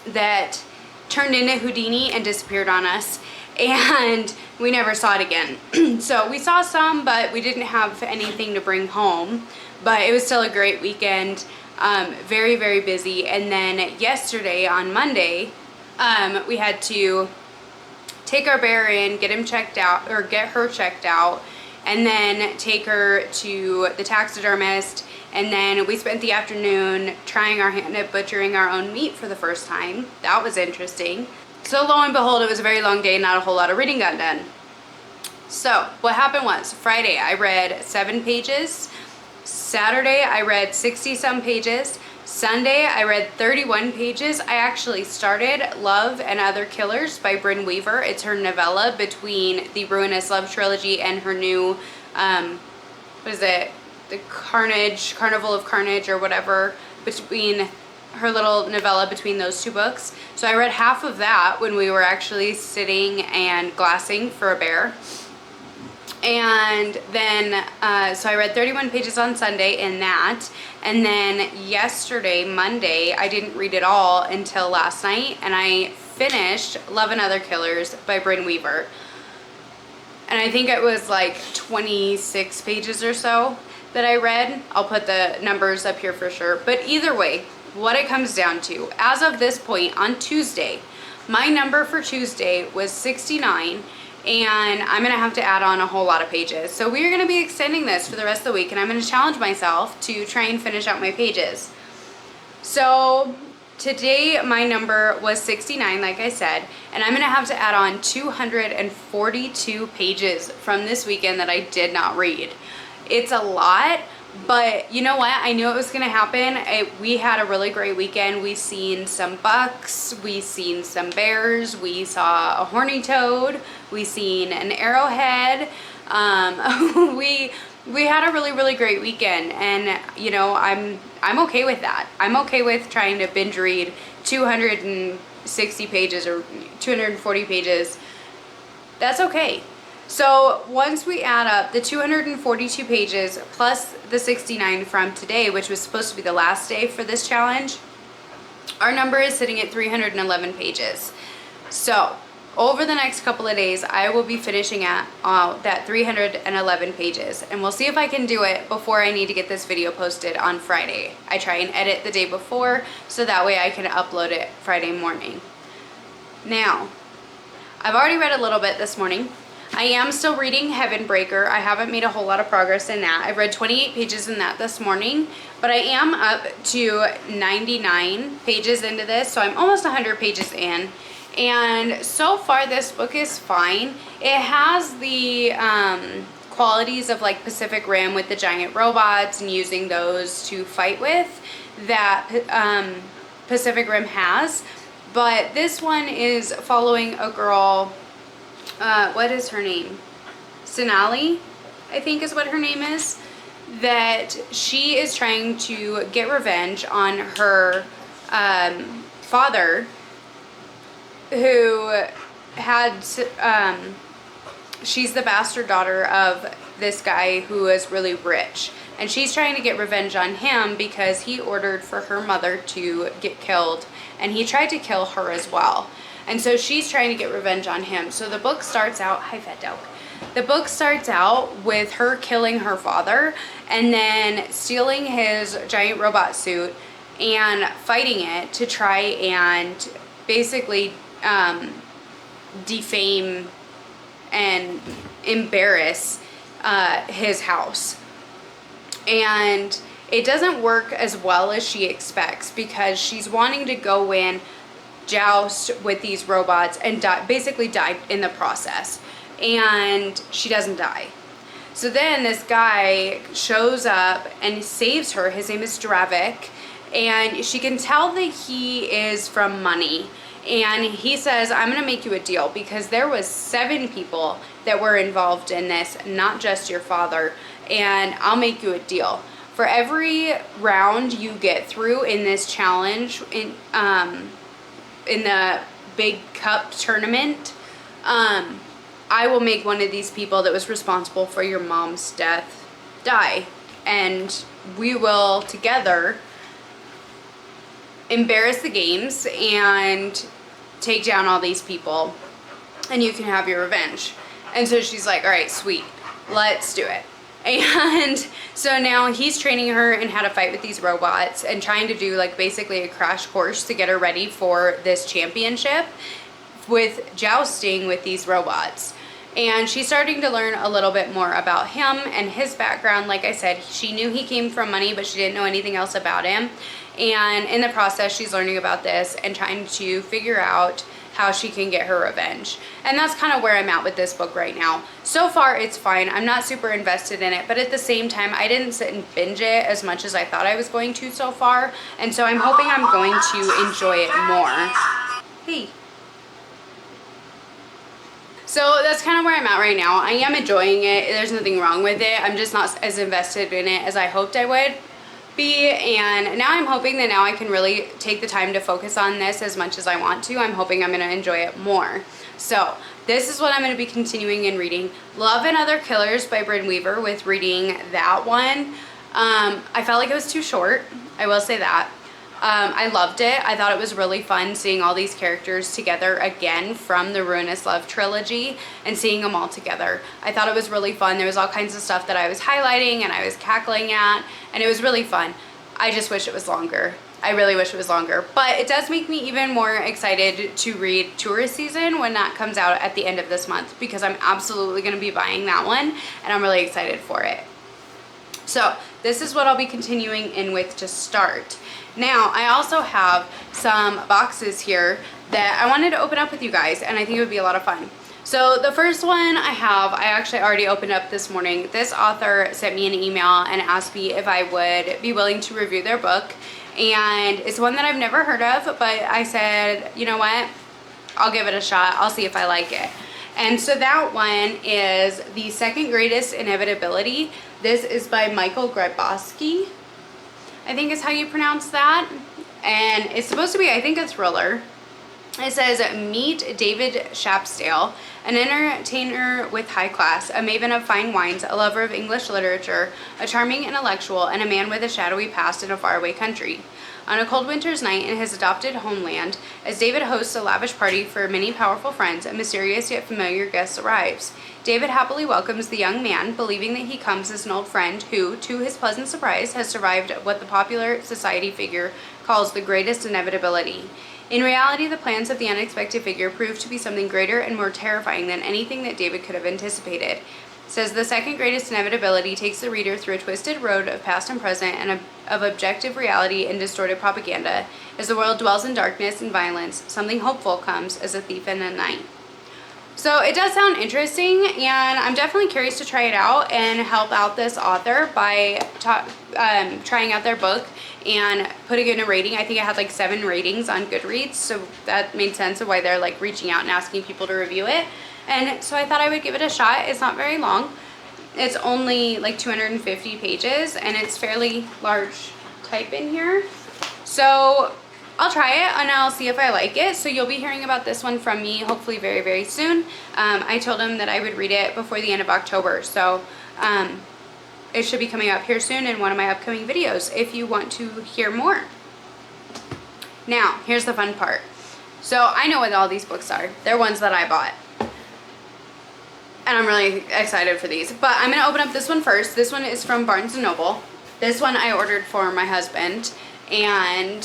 that turned into Houdini and disappeared on us. And we never saw it again. So we saw some, but we didn't have anything to bring home. But it was still a great weekend. Very, very busy. And then yesterday on Monday, we had to take our bear in, get him checked out, or get her checked out, and then take her to the taxidermist. And then we spent the afternoon trying our hand at butchering our own meat for the first time. That was interesting. So lo and behold, it was a very long day, not a whole lot of reading got done. So what happened was, Friday I read 7 pages. Saturday I read 60 some pages. Sunday I read 31 pages. I actually started Love and Other Killers by Brynn Weaver. It's her novella between the Ruinous Love trilogy and her new, what is it? The Carnival of Carnage or whatever, between her little novella between those 2 books. So I read half of that when we were actually sitting and glassing for a bear. And then, so I read 31 pages on Sunday in that. And then yesterday, Monday, I didn't read it all until last night. And I finished Love and Other Killers by Brynn Weaver. And I think it was like 26 pages or so that I read. I'll put the numbers up here for sure. But either way, what it comes down to, as of this point on Tuesday, my number for Tuesday was 69, and I'm gonna have to add on a whole lot of pages. So we're gonna be extending this for the rest of the week, and I'm gonna challenge myself to try and finish out my pages. So today my number was 69, like I said, and I'm gonna have to add on 242 pages from this weekend that I did not read. It's a lot. But you know what? I knew it was going to happen. We had a really great weekend. We seen some bucks. We seen some bears. We saw a horny toad. We seen an arrowhead. We had a really, really great weekend. And you know, I'm okay with that. I'm okay with trying to binge read 260 pages or 240 pages. That's okay. So once we add up the 242 pages plus the 69 from today, which was supposed to be the last day for this challenge, our number is sitting at 311 pages. So over the next couple of days, I will be finishing at that 311 pages, and we'll see if I can do it before I need to get this video posted on Friday. I try and edit the day before so that way I can upload it Friday morning. Now, I've already read a little bit this morning. I am still reading Heavenbreaker. I haven't made a whole lot of progress in that. I've read 28 pages in that this morning, but I am up to 99 pages into this, so I'm almost 100 pages in. And so far, this book is fine. It has the qualities of like Pacific Rim with the giant robots and using those to fight with that Pacific Rim has. But this one is following a girl, what is her name? Sonali, I think is what her name is. That she is trying to get revenge on her father, who had, she's the bastard daughter of this guy who is really rich. And she's trying to get revenge on him because he ordered for her mother to get killed. And he tried to kill her as well. And so she's trying to get revenge on him. So the book starts out, hi Fat Dog. The book starts out with her killing her father and then stealing his giant robot suit and fighting it to try and basically defame and embarrass his house. And it doesn't work as well as she expects because she's wanting to go in, joust with these robots and basically die in the process. And she doesn't die. So then this guy shows up and saves her. His name is Dravik. And she can tell that he is from money. And he says, I'm going to make you a deal because there was 7 people that were involved in this, not just your father. And I'll make you a deal. For every round you get through in this challenge, in the big cup tournament, I will make one of these people that was responsible for your mom's death die. And we will together embarrass the games and take down all these people. And you can have your revenge. And so she's like, all right, sweet, let's do it. And so now he's training her in how to fight with these robots and trying to do like basically a crash course to get her ready for this championship with jousting with these robots. And she's starting to learn a little bit more about him and his background. Like I said, she knew he came from money, but she didn't know anything else about him. And in the process, she's learning about this and trying to figure out how she can get her revenge. And that's kind of where I'm at with this book right now. So far, it's fine. I'm not super invested in it, but at the same time, I didn't sit and binge it as much as I thought I was going to so far. And so I'm hoping I'm going to enjoy it more. Hey. So that's kind of where I'm at right now. I am enjoying it. There's nothing wrong with it. I'm just not as invested in it as I hoped I would be. And now I'm hoping that now I can really take the time to focus on this as much as I want to. I'm hoping I'm going to enjoy it more. So this is what I'm going to be continuing and reading. Love and Other Killers by Bryn Weaver, with reading that one. I felt like it was too short. I will say that. I loved it. I thought it was really fun seeing all these characters together again from the Ruinous Love trilogy and seeing them all together. I thought it was really fun. There was all kinds of stuff that I was highlighting and I was cackling at, and it was really fun. I just wish it was longer. I really wish it was longer. But it does make me even more excited to read Tourist Season when that comes out at the end of this month, because I'm absolutely going to be buying that one and I'm really excited for it. So this is what I'll be continuing in with to start. Now, I also have some boxes here that I wanted to open up with you guys, and I think it would be a lot of fun. So the first one I actually already opened up this morning. This author sent me an email and asked me if I would be willing to review their book. And it's one that I've never heard of, but I said, you know what? I'll give it a shot. I'll see if I like it. And so that one is The Second Greatest Inevitability. This is by Michael Grabowski, I think is how you pronounce that. And it's supposed to be, I think, a thriller. It says, meet David Shapsdale, an entertainer with high class, a maven of fine wines, a lover of English literature, a charming intellectual, and a man with a shadowy past in a faraway country. On a cold winter's night in his adopted homeland, as David hosts a lavish party for many powerful friends, a mysterious yet familiar guest arrives. David happily welcomes the young man, believing that he comes as an old friend who, to his pleasant surprise, has survived what the popular society figure calls the greatest inevitability. In reality, the plans of the unexpected figure proved to be something greater and more terrifying than anything that David could have anticipated. Says the second greatest inevitability takes the reader through a twisted road of past and present and of objective reality and distorted propaganda. As the world dwells in darkness and violence, something hopeful comes as a thief in the night. So it does sound interesting, and I'm definitely curious to try it out and help out this author by trying out their book and putting in a rating. I think it had like 7 ratings on Goodreads, so that made sense of why they're like reaching out and asking people to review it. And so I thought I would give it a shot. It's not very long. It's only like 250 pages, and it's fairly large type in here. So I'll try it and I'll see if I like it. So you'll be hearing about this one from me hopefully very, very soon. I told him that I would read it before the end of October. So it should be coming up here soon in one of my upcoming videos if you want to hear more. Now, here's the fun part. So I know what all these books are. They're ones that I bought. And I'm really excited for these. But I'm going to open up this one first. This one is from Barnes & Noble. This one I ordered for my husband. And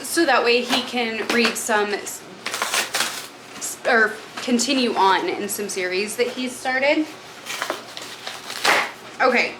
so that way he can read some, or continue on in some series that he's started. Okay.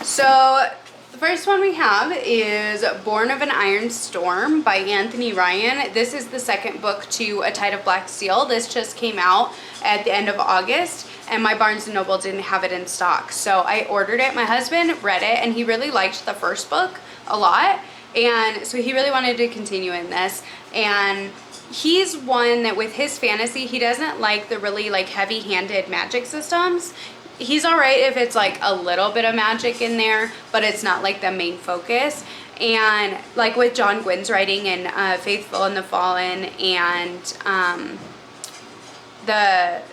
So the first one we have is Born of an Iron Storm by Anthony Ryan. This is the second book to A Tide of Black Steel. This just came out at the end of August, and my Barnes & Noble didn't have it in stock. So I ordered it. My husband read it, and he really liked the first book a lot. And so he really wanted to continue in this. And he's one that with his fantasy, he doesn't like the really like heavy-handed magic systems. He's alright if it's like a little bit of magic in there, but it's not like the main focus. And like with John Gwynn's writing in Faithful and the Fallen and the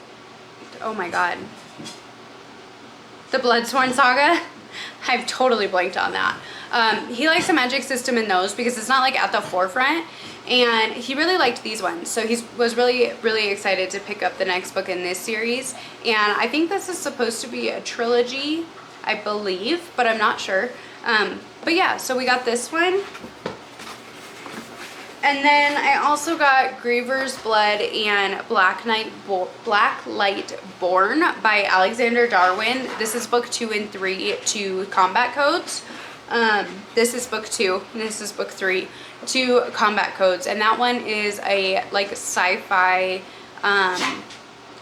Bloodsworn Saga, I've totally blanked on that. He likes the magic system in those because it's not like at the forefront, and he really liked these ones. So he was really, really excited to pick up the next book in this series. And I think this is supposed to be a trilogy, I believe, but I'm not sure. But yeah, so we got this one. And then I also got Griever's Blood and Black Light Born by Alexander Darwin. This is book 2 and 3 to Combat Codes. This is book 2, and this is book 3 to Combat Codes. And that one is a like sci-fi,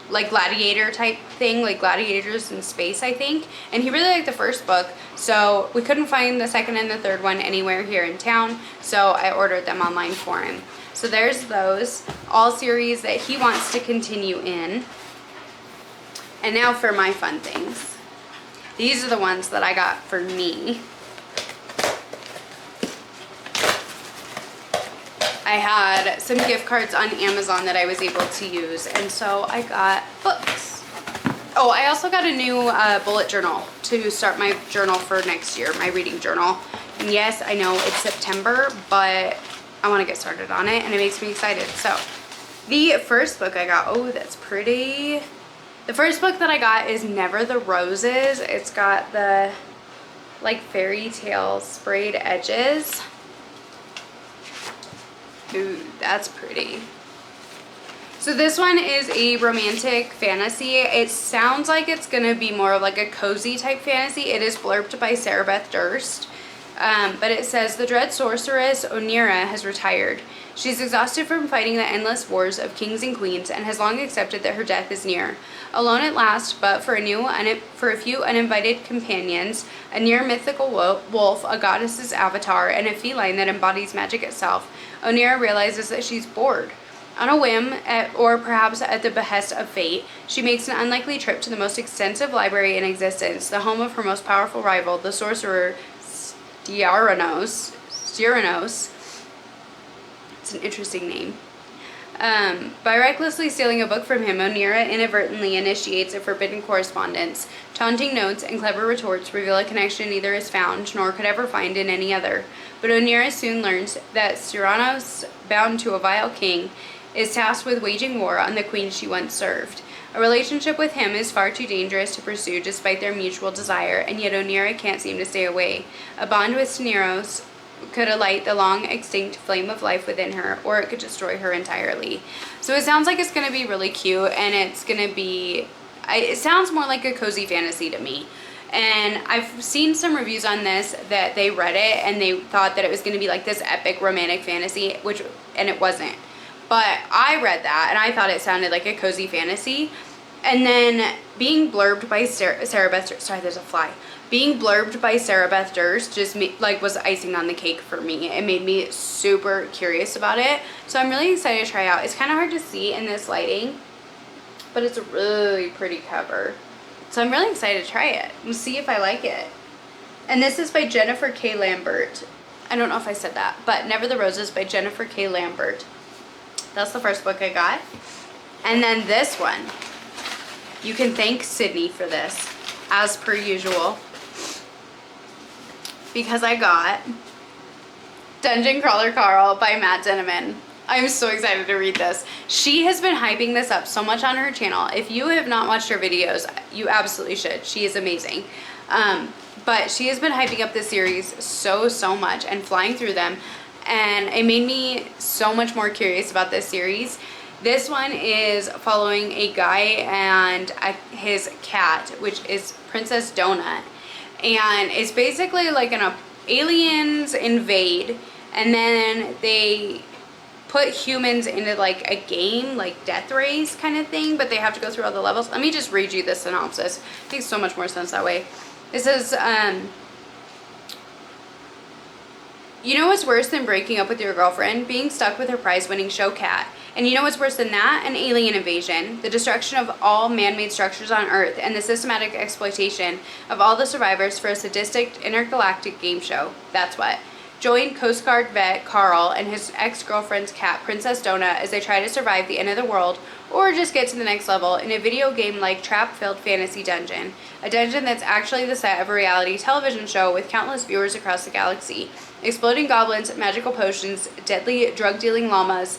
like gladiator type thing, like gladiators in space, I think. And he really liked the first book, so we couldn't find the second and the third one anywhere here in town, so I ordered them online for him. So there's those, all series that he wants to continue in. And now for my fun things. These are the ones that I got for me. I had some gift cards on Amazon that I was able to use, and so I got books. Oh, I also got a new bullet journal to start my journal for next year, my reading journal. And yes, I know it's September, but I want to get started on it, and it makes me excited. So the first book I got, oh, that's pretty. The first book that I got is Never the Roses. It's got the like fairy tale sprayed edges. Ooh, that's pretty. So this one is a romantic fantasy. It sounds like it's going to be more of like a cozy type fantasy. It is blurbed by Sarah Beth Durst. But it says, the dread sorceress Onira has retired. She's exhausted from fighting the endless wars of kings and queens and has long accepted that her death is near. Alone at last, but for a few uninvited companions, a near mythical wolf, a goddess's avatar, and a feline that embodies magic itself, Onira realizes that she's bored. On a whim, or perhaps at the behest of fate, she makes an unlikely trip to the most extensive library in existence, the home of her most powerful rival, the sorcerer Styranos. It's an interesting name. By recklessly stealing a book from him, Onira inadvertently initiates a forbidden correspondence. Taunting notes and clever retorts reveal a connection neither is found nor could ever find in any other. But Onira soon learns that Styranos, bound to a vile king, is tasked with waging war on the queen she once served. A relationship with him is far too dangerous to pursue despite their mutual desire, and yet Onira can't seem to stay away. A bond with could alight the long extinct flame of life within her, or it could destroy her entirely. So it sounds like it's going to be really cute, and it's going to be, it sounds more like a cozy fantasy to me. And I've seen some reviews on this that they read it and they thought that it was going to be like this epic romantic fantasy, and it wasn't. But I read that and I thought it sounded like a cozy fantasy. And then being blurbed by Sarah Beth, sorry, there's a fly. Being blurbed by Sarah Beth Durst just was icing on the cake for me. It made me super curious about it. So I'm really excited to try it out. It's kind of hard to see in this lighting, but it's a really pretty cover. So I'm really excited to try it and see if I like it. And this is by Jennifer K. Lambert. I don't know if I said that, but Never the Roses by Jennifer K. Lambert. That's the first book I got. And then this one. You can thank Sydney for this, as per usual, because I got Dungeon Crawler Carl by Matt Denneman. I'm so excited to read this. She has been hyping this up so much on her channel. If you have not watched her videos, you absolutely should. She is amazing. But she has been hyping up this series so much and flying through them. And it made me so much more curious about this series. This one is following a guy and his cat, which is Princess Donut. And it's basically like aliens invade, and then they put humans into like a game, like Death Race kind of thing, but they have to go through all the levels. Let me just read you the synopsis. It makes so much more sense that way. It says, you know what's worse than breaking up with your girlfriend? Being stuck with her prize-winning show cat. And you know what's worse than that? An alien invasion, the destruction of all man-made structures on Earth, and the systematic exploitation of all the survivors for a sadistic intergalactic game show. That's what. Join Coast Guard vet Carl and his ex-girlfriend's cat, Princess Donut, as they try to survive the end of the world, or just get to the next level in a video game-like trap-filled fantasy dungeon. A dungeon that's actually the set of a reality television show with countless viewers across the galaxy. Exploding goblins, magical potions, deadly drug-dealing llamas.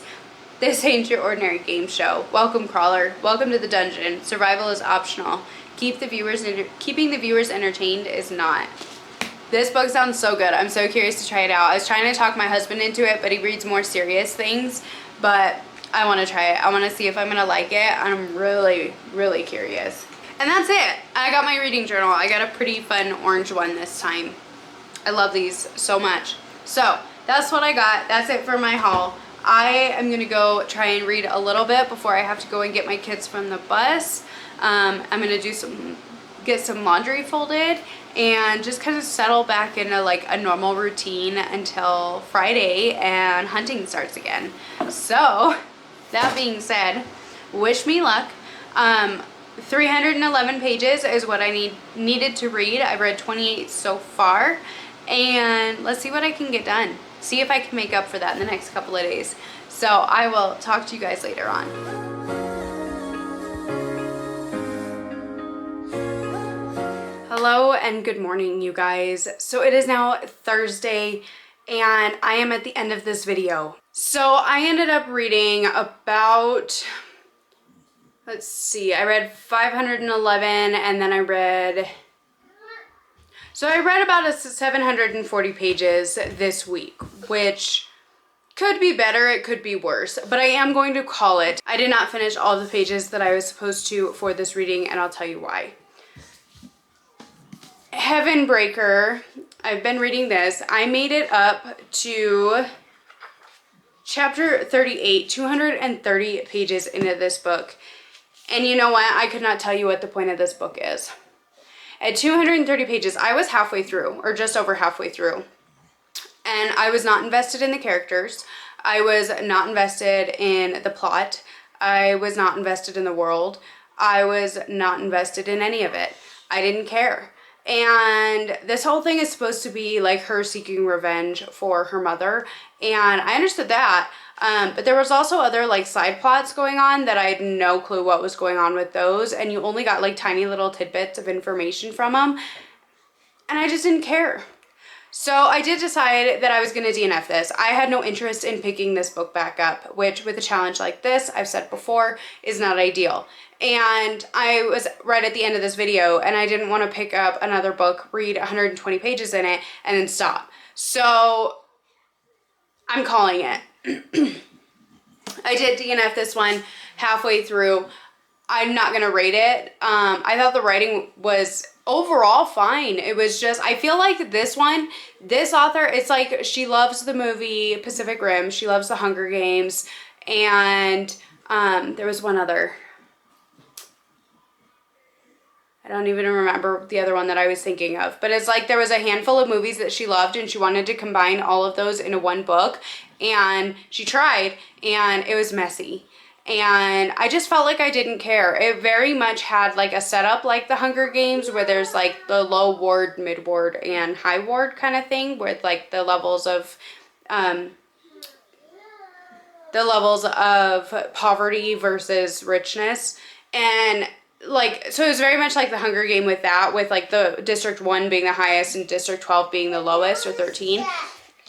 This ain't your ordinary game show. Welcome, Crawler. Welcome to the dungeon. Survival is optional. Keeping the viewers entertained is not. This book sounds so good. I'm so curious to try it out. I was trying to talk my husband into it, but he reads more serious things. But I want to try it. I want to see if I'm going to like it. I'm really curious. And that's it. I got my reading journal. I got a pretty fun orange one this time. I love these so much. So that's what I got. That's it for my haul. I am going to go try and read a little bit before I have to go and get my kids from the bus. I'm going to get some laundry folded and just kind of settle back into like a normal routine until Friday and hunting starts again. So that being said, wish me luck. 311 pages is what I needed to read. I've read 28 so far, and let's see what I can get done. See if I can make up for that in the next couple of days. So I will talk to you guys later on. Hello and good morning, you guys. So it is now Thursday and I am at the end of this video. So I ended up reading about, let's see, I read 511 and then I read about 740 pages this week, which could be better, it could be worse, but I am going to call it. I did not finish all the pages that I was supposed to for this reading, and I'll tell you why. Heaven Breaker, I've been reading this. I made it up to chapter 38, 230 pages into this book. And you know what? I could not tell you what the point of this book is. At 230 pages, I was halfway through, or just over halfway through. And I was not invested in the characters. I was not invested in the plot. I was not invested in the world. I was not invested in any of it. I didn't care. And this whole thing is supposed to be like her seeking revenge for her mother. And I understood that. But there was also other like side plots going on that I had no clue what was going on with those. And you only got like tiny little tidbits of information from them. And I just didn't care. So I did decide that I was going to DNF this. I had no interest in picking this book back up, which with a challenge like this, I've said before, is not ideal. And I was right at the end of this video and I didn't want to pick up another book, read 120 pages in it, and then stop. So I'm calling it. I did DNF this one halfway through. I'm not gonna rate it. I thought the writing was overall fine. It was just, I feel like this one, this author, it's like she loves the movie Pacific Rim. She loves the Hunger Games. And there was one other. I don't even remember the other one that I was thinking of. But it's like there was a handful of movies that she loved and she wanted to combine all of those into one book. And she tried and it was messy. And I just felt like I didn't care. It very much had like a setup like the Hunger Games where there's like the low ward, mid ward, and high ward kind of thing with like the levels of poverty versus richness. And like, so it was very much like the Hunger Game with that, with like the District 1 being the highest and District 12 being the lowest, or 13.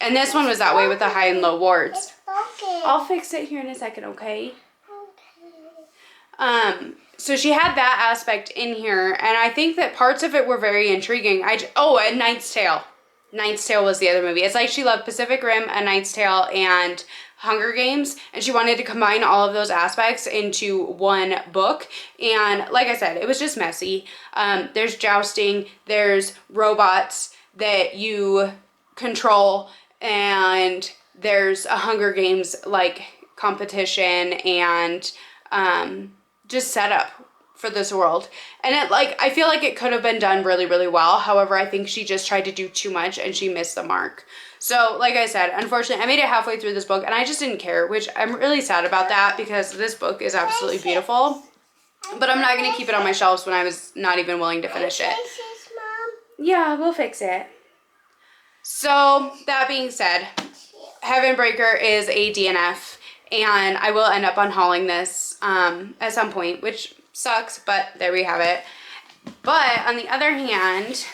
And this one was that way with the high and low wards. I'll fix it here in a second, okay? So she had that aspect in here, and I think that parts of it were very intriguing. And Knight's Tale. Knight's Tale was the other movie. It's like she loved Pacific Rim, A Knight's Tale, and Hunger Games, and she wanted to combine all of those aspects into one book. And like I said, it was just messy. There's jousting, there's robots that you control, and there's a Hunger Games like competition and just setup for this world. And it, like, I feel like it could have been done really, really well. However, I think she just tried to do too much and she missed the mark. So like I said, unfortunately, I made it halfway through this book and I just didn't care, which I'm really sad about that because this book is absolutely beautiful. But I'm not going to keep it on my shelves when I was not even willing to finish it. Yeah, we'll fix it. So that being said, Heavenbreaker is a DNF. And I will end up unhauling this at some point, which sucks, but there we have it. But on the other hand,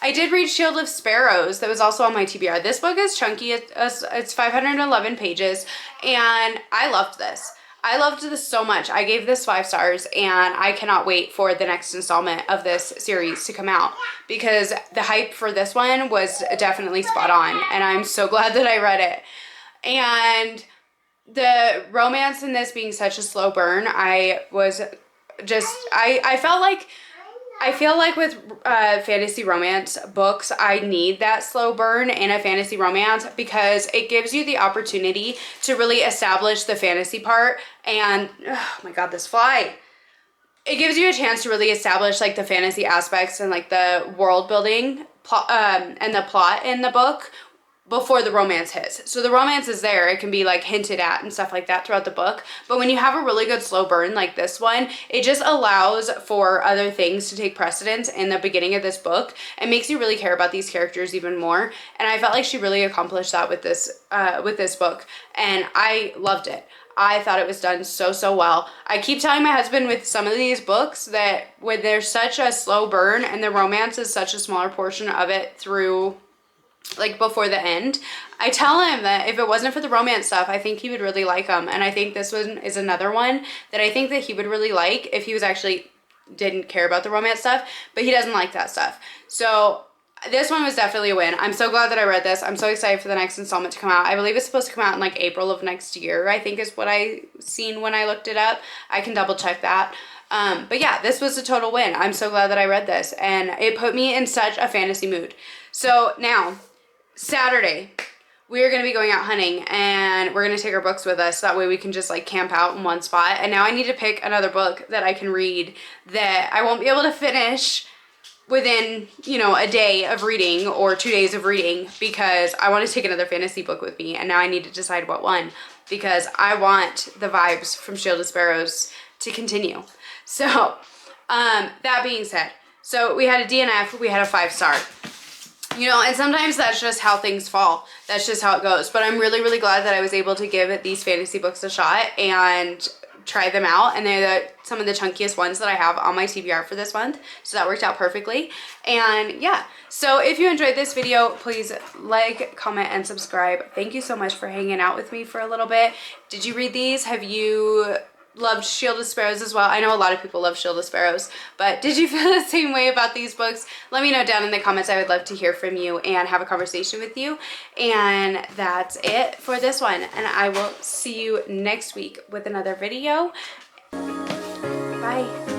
I did read Shield of Sparrows. That was also on my TBR. This book is chunky. It's 511 pages, and I loved this. I loved this so much. I gave this 5 stars, and I cannot wait for the next installment of this series to come out because the hype for this one was definitely spot on, and I'm so glad that I read it. And the romance in this being such a slow burn, I feel like with fantasy romance books, I need that slow burn in a fantasy romance because it gives you the opportunity to really establish the fantasy part. And oh my god, this fly. It gives you a chance to really establish like the fantasy aspects and like the world building and the plot in the book before the romance hits. So the romance is there. It can be like hinted at and stuff like that throughout the book. But when you have a really good slow burn like this one, it just allows for other things to take precedence in the beginning of this book and makes you really care about these characters even more. And I felt like she really accomplished that with this book. And I loved it. I thought it was done so, so well. I keep telling my husband with some of these books that when there's such a slow burn and the romance is such a smaller portion of it through like before the end, I tell him that if it wasn't for the romance stuff, I think he would really like them. And I think this one is another one that I think that he would really like if he was actually didn't care about the romance stuff, but he doesn't like that stuff. So this one was definitely a win. I'm so glad that I read this. I'm so excited for the next installment to come out. I believe it's supposed to come out in like April of next year, I think is what I seen when I looked it up. I can double check that. But yeah, this was a total win. I'm so glad that I read this and it put me in such a fantasy mood. So now, Saturday, we are going to be going out hunting and we're going to take our books with us. That way we can just like camp out in one spot. And now I need to pick another book that I can read that I won't be able to finish within, you know, a day of reading or 2 days of reading because I want to take another fantasy book with me. And now I need to decide what one because I want the vibes from Shield of Sparrows to continue. So, that being said, so we had a DNF, we had a 5-star. You know, and sometimes that's just how things fall. That's just how it goes. But I'm really, really glad that I was able to give these fantasy books a shot and try them out. And they're some of the chunkiest ones that I have on my TBR for this month. So that worked out perfectly. And yeah, so if you enjoyed this video, please like, comment, and subscribe. Thank you so much for hanging out with me for a little bit. Did you read these? Have you loved Shield of Sparrows as well. I know a lot of people love Shield of Sparrows, but did you feel the same way about these books? Let me know down in the comments. I would love to hear from you and have a conversation with you. And that's it for this one. And I will see you next week with another video. Bye.